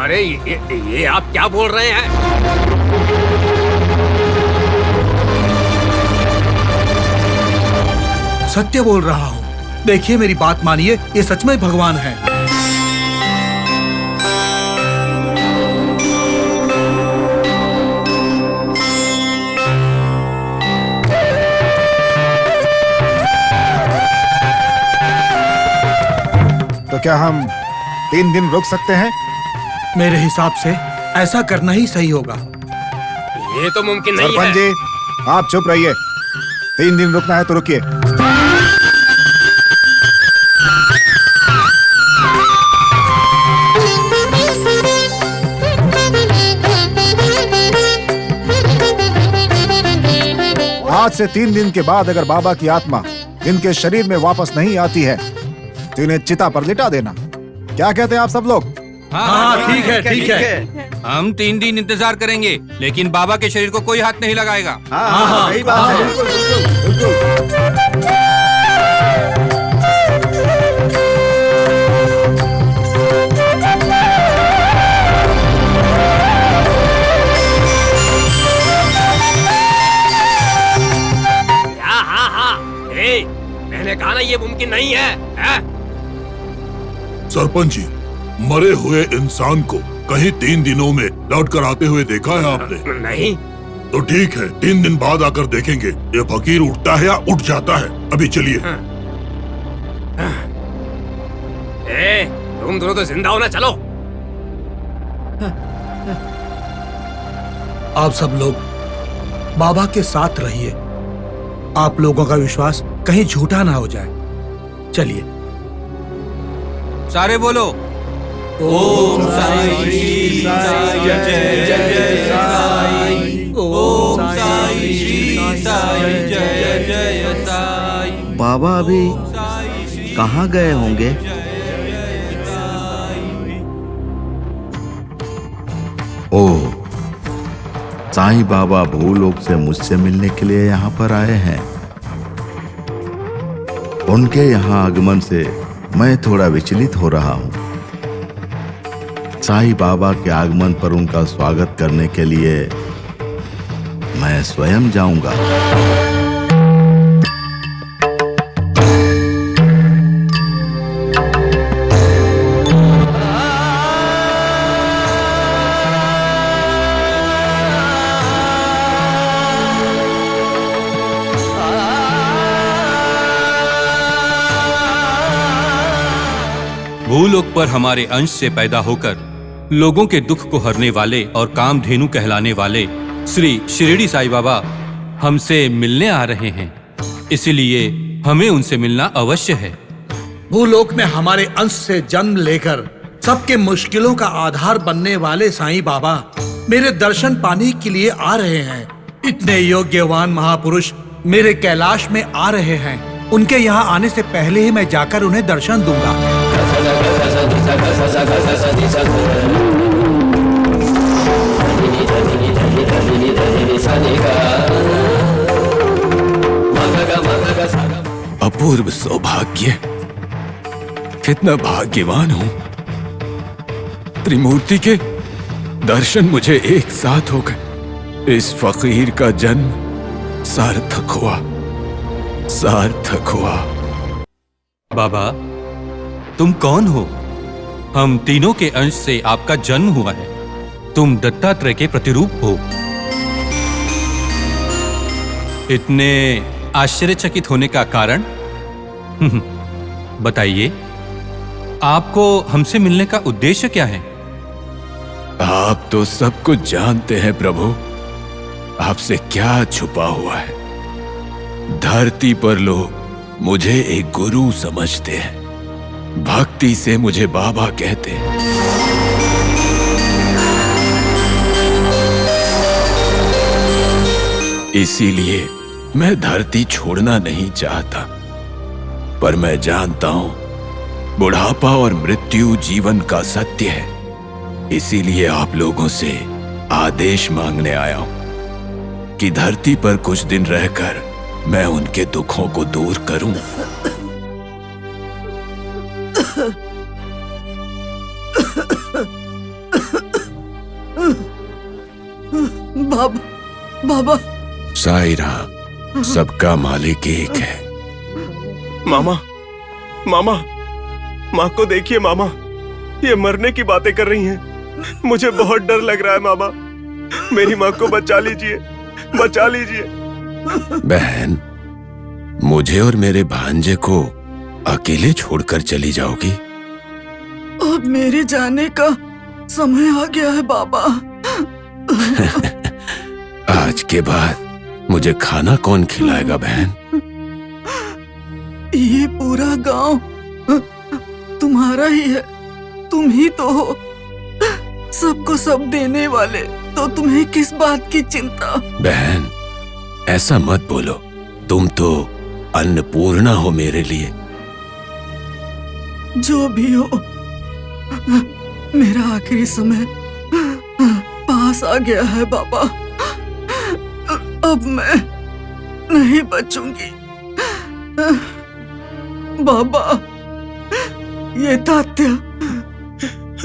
अरे ये आप क्या बोल रहे हैं? सत्य बोल रहा हूँ। देखिए मेरी बात मानिए, ये सच में भगवान है। तो क्या हम 3 दिन रुक सकते हैं? मेरे हिसाब से ऐसा करना ही सही होगा। ये तो मुमकिन नहीं है। सरपंच जी, आप चुप रहिए। 3 दिन रुकना है तो रुकिए। आज से 3 दिन के बाद अगर बाबा की आत्मा इनके शरीर में वापस नहीं आती है तो इन्हें चिता पर लिटा देना। क्या कहते हैं आप सब लोग? हाँ, ठीक है। हम 3 दिन इंतजार करेंगे, लेकिन बाबा के शरीर को कोई हाथ नहीं लगाएगा। हाँ, सही बात है। बिल्कुल। मैंने कहा ना ये मुमकिन नहीं है? सरपंच जी, मरे हुए इंसान को कहीं 3 दिनों में लौट कर आते हुए देखा है आपने? नहीं। तो ठीक है, 3 दिन बाद आकर देखेंगे ये फकीर उठता है या उठ जाता है। अभी चलिए। तुम दोनों तो जिंदा हो ना, चलो। आप सब लोग बाबा के साथ रहिए। आप लोगों का विश्वास कहीं झूठा ना हो जाए। चलिए सारे बोलो, ओम साई श्री साई जय जय साई, ओम साई श्री साई जय जय साई। बाबा अभी कहाँ गए होंगे? ओह, साईं बाबा भूलोक से मुझसे मिलने के लिए यहाँ पर आए हैं। उनके यहाँ आगमन से मैं थोड़ा विचलित हो रहा हूँ। साईं बाबा के आगमन पर उनका स्वागत करने के लिए मैं स्वयं जाऊंगा। भूलोक पर हमारे अंश से पैदा होकर लोगों के दुख को हरने वाले और कामधेनु कहलाने वाले श्री शिरडी साईं बाबा हमसे मिलने आ रहे हैं, इसलिए हमें उनसे मिलना अवश्य है। भूलोक में हमारे अंश से जन्म लेकर सबके मुश्किलों का आधार बनने वाले साईं बाबा मेरे दर्शन पाने के लिए आ रहे हैं। इतने योग्यवान महापुरुष मेरे कैलाश में आ रहे हैं। उनके यहाँ आने से पहले ही मैं जाकर उन्हें दर्शन दूंगा। अपूर्व सौभाग्य, कितना भाग्यवान हूँ। त्रिमूर्ति के दर्शन मुझे एक साथ हो गए। इस फकीर का जन्म सार्थक हुआ, सार्थक हुआ। बाबा, तुम कौन हो? हम तीनों के अंश से आपका जन्म हुआ है। तुम दत्तात्रेय के प्रतिरूप हो। इतने आश्चर्यचकित होने का कारण बताइए। आपको हमसे मिलने का उद्देश्य क्या है? आप तो सब कुछ जानते हैं प्रभु। आपसे क्या छुपा हुआ है? धरती पर लोग मुझे एक गुरु समझते हैं, भक्ति से मुझे बाबा कहते हैं। इसीलिए मैं धरती छोड़ना नहीं चाहता, पर मैं जानता हूं बुढ़ापा और मृत्यु जीवन का सत्य है। इसीलिए आप लोगों से आदेश मांगने आया हूं कि धरती पर कुछ दिन रहकर मैं उनके दुखों को दूर करूं। बाबा, बाबा। साईं राम, सबका मालिक एक है। मामा, मामा, माँ को देखिए मामा, ये मरने की बातें कर रही हैं। मुझे बहुत डर लग रहा है मामा। मेरी माँ को बचा लीजिए, बचा लीजिए। बहन, मुझे और मेरे भांजे को अकेले छोड़कर चली जाओगी? अब मेरे जाने का समय आ गया है बाबा। आज के बाद मुझे खाना कौन खिलाएगा बहन? ये पूरा गांव तुम्हारा ही है। तुम ही तो हो सबको सब देने वाले, तो तुम्हें किस बात की चिंता? बहन, ऐसा मत बोलो, तुम तो अन्नपूर्णा हो मेरे लिए। जो भी हो, मेरा आखिरी समय पास आ गया है बाबा। अब मैं नहीं बचूंगी। बाबा, ये तात्या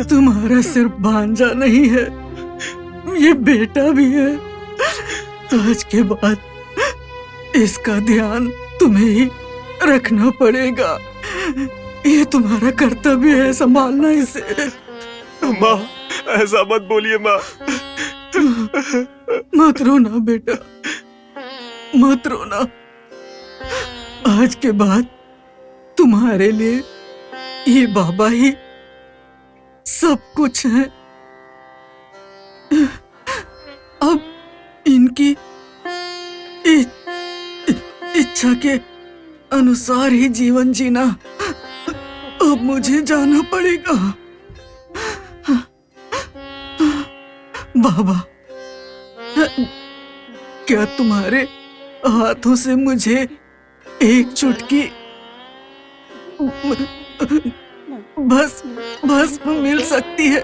तुम्हारा सिर्फ भांजा नहीं है, ये बेटा भी है। आज के बाद इसका ध्यान तुम्हें ही रखना पड़ेगा। ये तुम्हारा कर्तव्य है, संभालना इसे। माँ, ऐसा मत बोलिए माँ। मत रोना बेटा, मत रोना। आज के बाद तुम्हारे लिए ये बाबा ही सब कुछ है। अब इनकी इच्छा के अनुसार ही जीवन जीना अब मुझे जाना पड़ेगा। बाबा, क्या तुम्हारे हाथों से मुझे एक चुटकी भस्म मिल सकती है?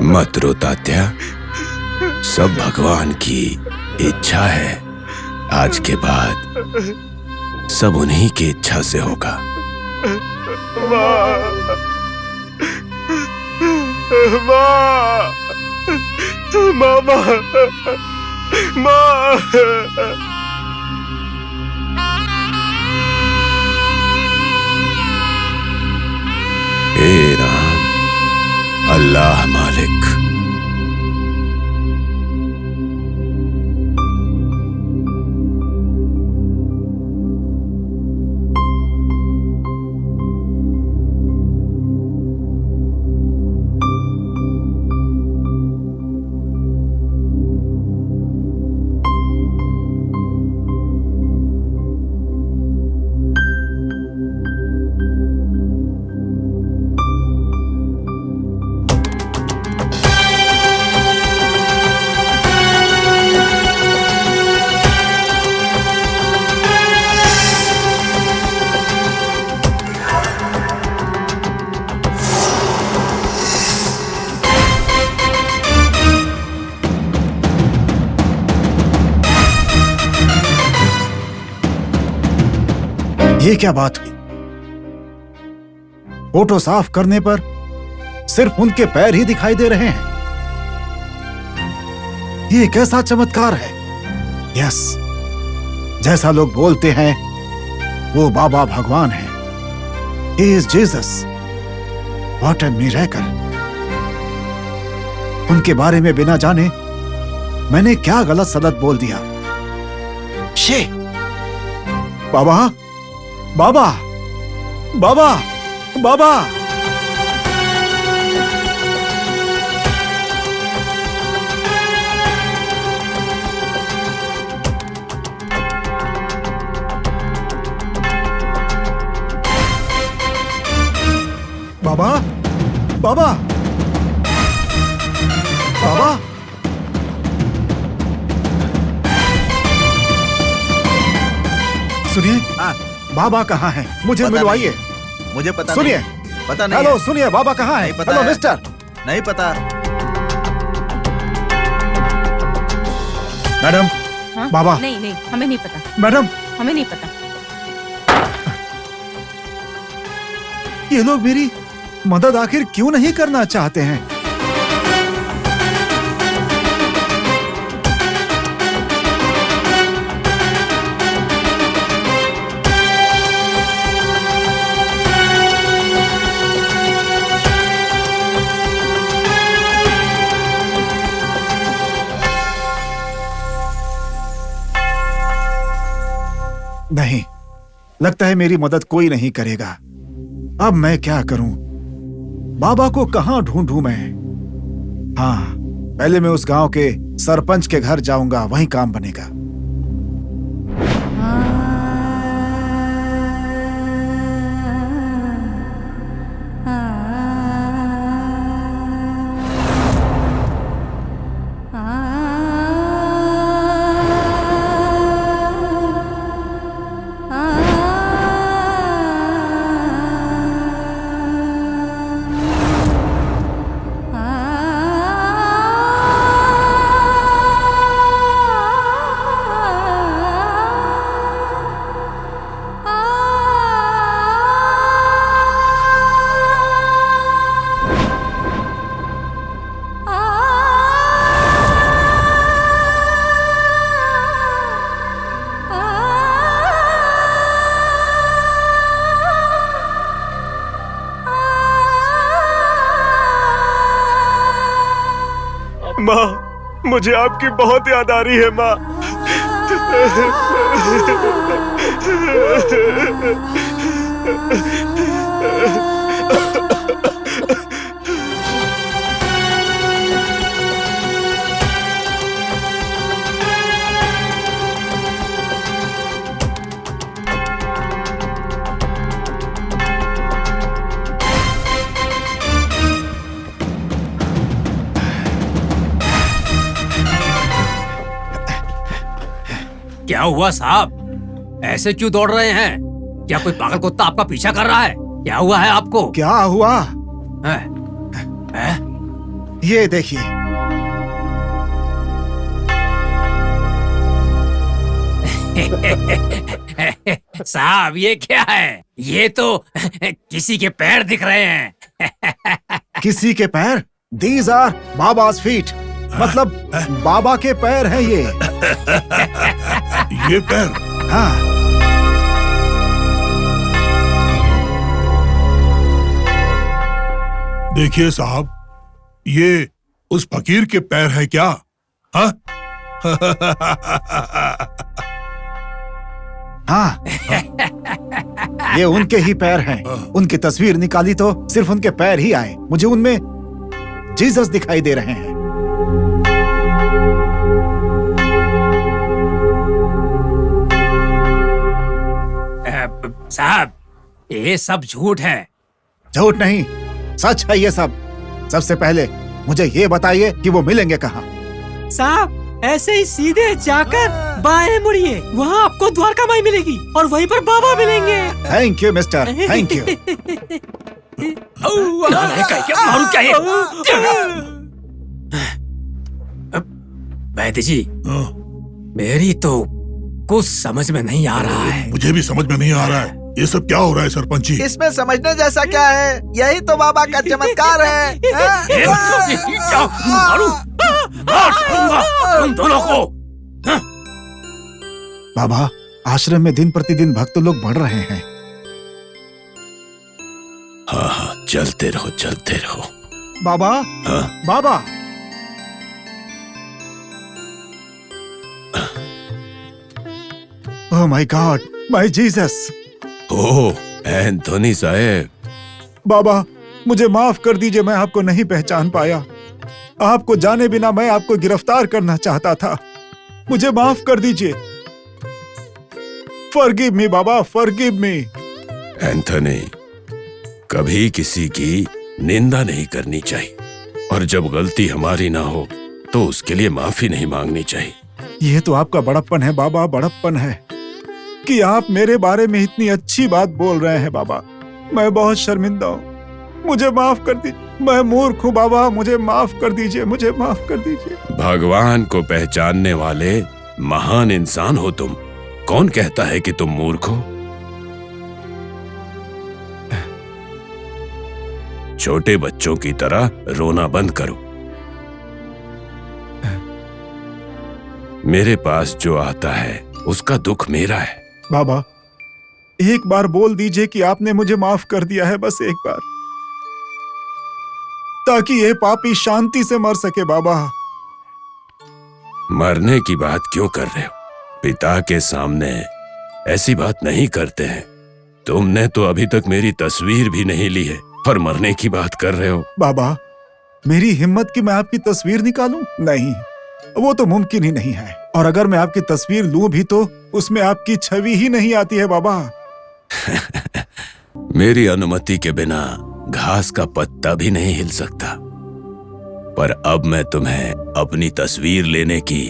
मत रो तात्या, सब भगवान की इच्छा है। आज के बाद सब उन्हीं की इच्छा से होगा। मामा, माँ। हे राम, अल्लाह मालिक। ये क्या बात हुई? फोटो साफ करने पर सिर्फ उनके पैर ही दिखाई दे रहे हैं। ये कैसा चमत्कार है? यस, जैसा लोग बोलते हैं वो बाबा भगवान है। He is Jesus. What a miracle. उनके बारे में बिना जाने मैंने क्या गलत सलत बोल दिया। शे! बाबा, बाबा, बाबा, बाबा। बाबा, बाबा, बाबा। सुनिए, बाबा कहाँ हैं? मुझे मिलवाइए। मुझे पता सुनिए, नहीं। पता नहीं। हेलो, सुनिए, बाबा कहाँ हैं? Hello mister. नहीं पता। मैडम, हाँ? बाबा। नहीं नहीं, हमें नहीं पता। मैडम, हमें नहीं पता। ये लोग मेरी मदद आखिर क्यों नहीं करना चाहते हैं? नहीं, लगता है मेरी मदद कोई नहीं करेगा। अब मैं क्या करूं? बाबा को कहां ढूंढूं मैं? हाँ, पहले मैं उस गांव के सरपंच के घर जाऊंगा, वहीं काम बनेगा। माँ, मुझे आपकी बहुत याद आ रही है माँ। क्या हुआ साहब, ऐसे क्यों दौड़ रहे हैं? क्या कोई पागल कुत्ता आपका पीछा कर रहा है? क्या हुआ है आपको? क्या हुआ है? ये देखिए। साहब ये क्या है? ये तो किसी के पैर दिख रहे हैं। किसी के पैर? These are Baba's feet। मतलब बाबा के पैर हैं ये। ये पैर? हाँ। देखिए साहब, ये उस फकीर के पैर है क्या? हाँ? हाँ, ये उनके ही पैर हैं। उनकी तस्वीर निकाली तो सिर्फ उनके पैर ही आए। मुझे उनमें जीसस दिखाई दे रहे हैं। साहब, ये सब झूठ है। झूठ नहीं, सच है ये सब। सबसे पहले मुझे ये बताइए कि वो मिलेंगे कहाँ? साहब, ऐसे ही सीधे जाकर बाएं मुड़िए, वहाँ आपको द्वारका माई मिलेगी और वहीं पर बाबा मिलेंगे। Thank you mister, thank you. मारू क्या है? वैद्य जी, मेरी तो कुछ समझ में नहीं आ रहा है। मुझे भी समझ में नहीं आ रहा है। ये सब क्या हो रहा है सरपंच जी? इसमें समझने जैसा क्या है? यही तो बाबा का चमत्कार है। तुम दोनों को। बाबा, आश्रम में दिन प्रतिदिन भक्त लोग बढ़ रहे हैं। हाँ हाँ, चलते रहो चलते रहो। बाबा, हाँ? बाबा, oh my God, my Jesus. Oh, Anthony साहब। बाबा, मुझे माफ कर दीजिए, मैं आपको नहीं पहचान पाया। आपको जाने बिना मैं आपको गिरफ्तार करना चाहता था। मुझे माफ कर दीजिए। फॉरगिव मी बाबा, फॉरगिव मी। एंथोनी, कभी किसी की निंदा नहीं करनी चाहिए, और जब गलती हमारी ना हो तो उसके लिए माफी नहीं मांगनी चाहिए। यह तो आपका बड़प्पन है बाबा, बड़प्पन है कि आप मेरे बारे में इतनी अच्छी बात बोल रहे हैं। बाबा, मैं बहुत शर्मिंदा हूँ, मुझे माफ कर दीजिए। मैं मूर्ख हूँ बाबा, मुझे माफ कर दीजिए, मुझे माफ कर दीजिए। भगवान को पहचानने वाले महान इंसान हो तुम। कौन कहता है कि तुम मूर्ख हो? छोटे बच्चों की तरह रोना बंद करो। मेरे पास जो आता है उसका दुख मेरा है। बाबा, एक बार बोल दीजिए कि आपने मुझे माफ कर दिया है, बस एक बार, ताकि ये पापी शांति से मर सके। बाबा, मरने की बात क्यों कर रहे हो? पिता के सामने ऐसी बात नहीं करते हैं। तुमने तो अभी तक मेरी तस्वीर भी नहीं ली है और मरने की बात कर रहे हो। बाबा, मेरी हिम्मत कि मैं आपकी तस्वीर निकालूं? नहीं, वो तो मुमकिन ही नहीं है। और अगर मैं आपकी तस्वीर लूं भी तो उसमें आपकी छवि ही नहीं आती है। बाबा मेरी अनुमति के बिना घास का पत्ता भी नहीं हिल सकता, पर अब मैं तुम्हें अपनी तस्वीर लेने की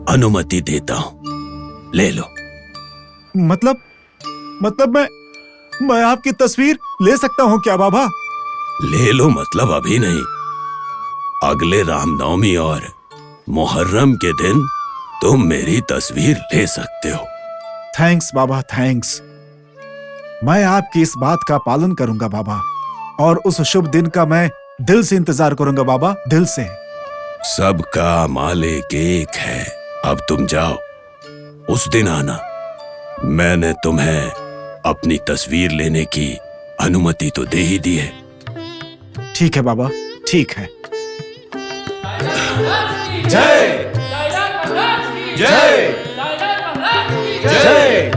अनुमति देता हूं। ले लो। मतलब मैं आपकी तस्वीर ले सकता हूं क्या बाबा? ले लो मतलब अभी नहीं, अगले रामनवमी और मुहर्रम के दिन तुम मेरी तस्वीर ले सकते हो। थैंक्स बाबा, थैंक्स। मैं आपकी इस बात का पालन करूंगा बाबा, और उस शुभ दिन का मैं दिल से इंतजार करूंगा बाबा, दिल से। सबका मालिक एक है। अब तुम जाओ, उस दिन आना। मैंने तुम्हें अपनी तस्वीर लेने की अनुमति तो दे ही दी है। ठीक है बाबा, ठीक है। जय जय जय।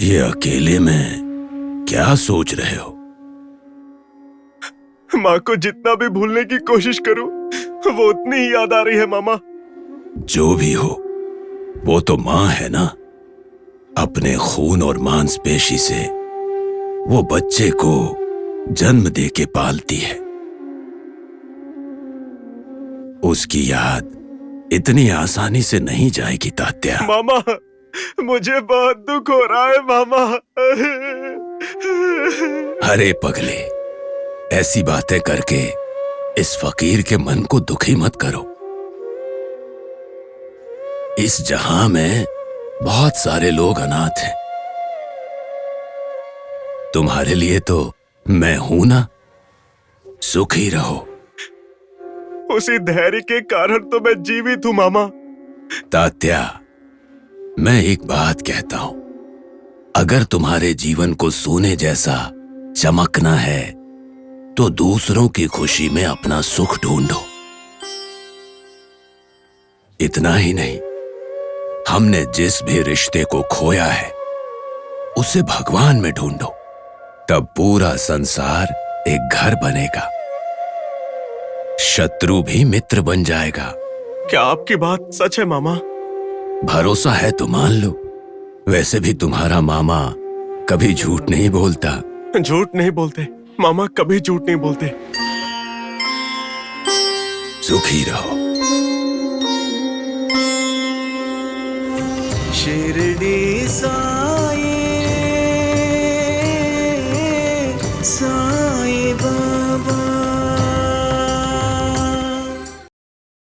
ये अकेले में क्या सोच रहे हो? माँ को जितना भी भूलने की कोशिश करूं, वो उतनी ही याद आ रही है मामा। जो भी हो, वो तो माँ है ना। अपने खून और मांसपेशी से वो बच्चे को जन्म दे के पालती है। उसकी याद इतनी आसानी से नहीं जाएगी तात्या। मामा, मुझे बहुत दुख हो रहा है मामा। अरे पगले, ऐसी बातें करके इस फकीर के मन को दुखी मत करो। इस जहां में बहुत सारे लोग अनाथ हैं। तुम्हारे लिए तो मैं हूं ना। सुखी रहो। उसी धैर्य के कारण तो मैं जीवित हूं मामा। तात्या, मैं एक बात कहता हूं, अगर तुम्हारे जीवन को सोने जैसा चमकना है तो दूसरों की खुशी में अपना सुख ढूंढो। इतना ही नहीं, हमने जिस भी रिश्ते को खोया है उसे भगवान में ढूंढो, तब पूरा संसार एक घर बनेगा। शत्रु भी मित्र बन जाएगा। क्या आपकी बात सच है मामा? भरोसा है तो मान लो। वैसे भी तुम्हारा मामा कभी झूठ नहीं बोलता। झूठ नहीं बोलते मामा, कभी झूठ नहीं बोलते। सुखी रहो। शिरडी सा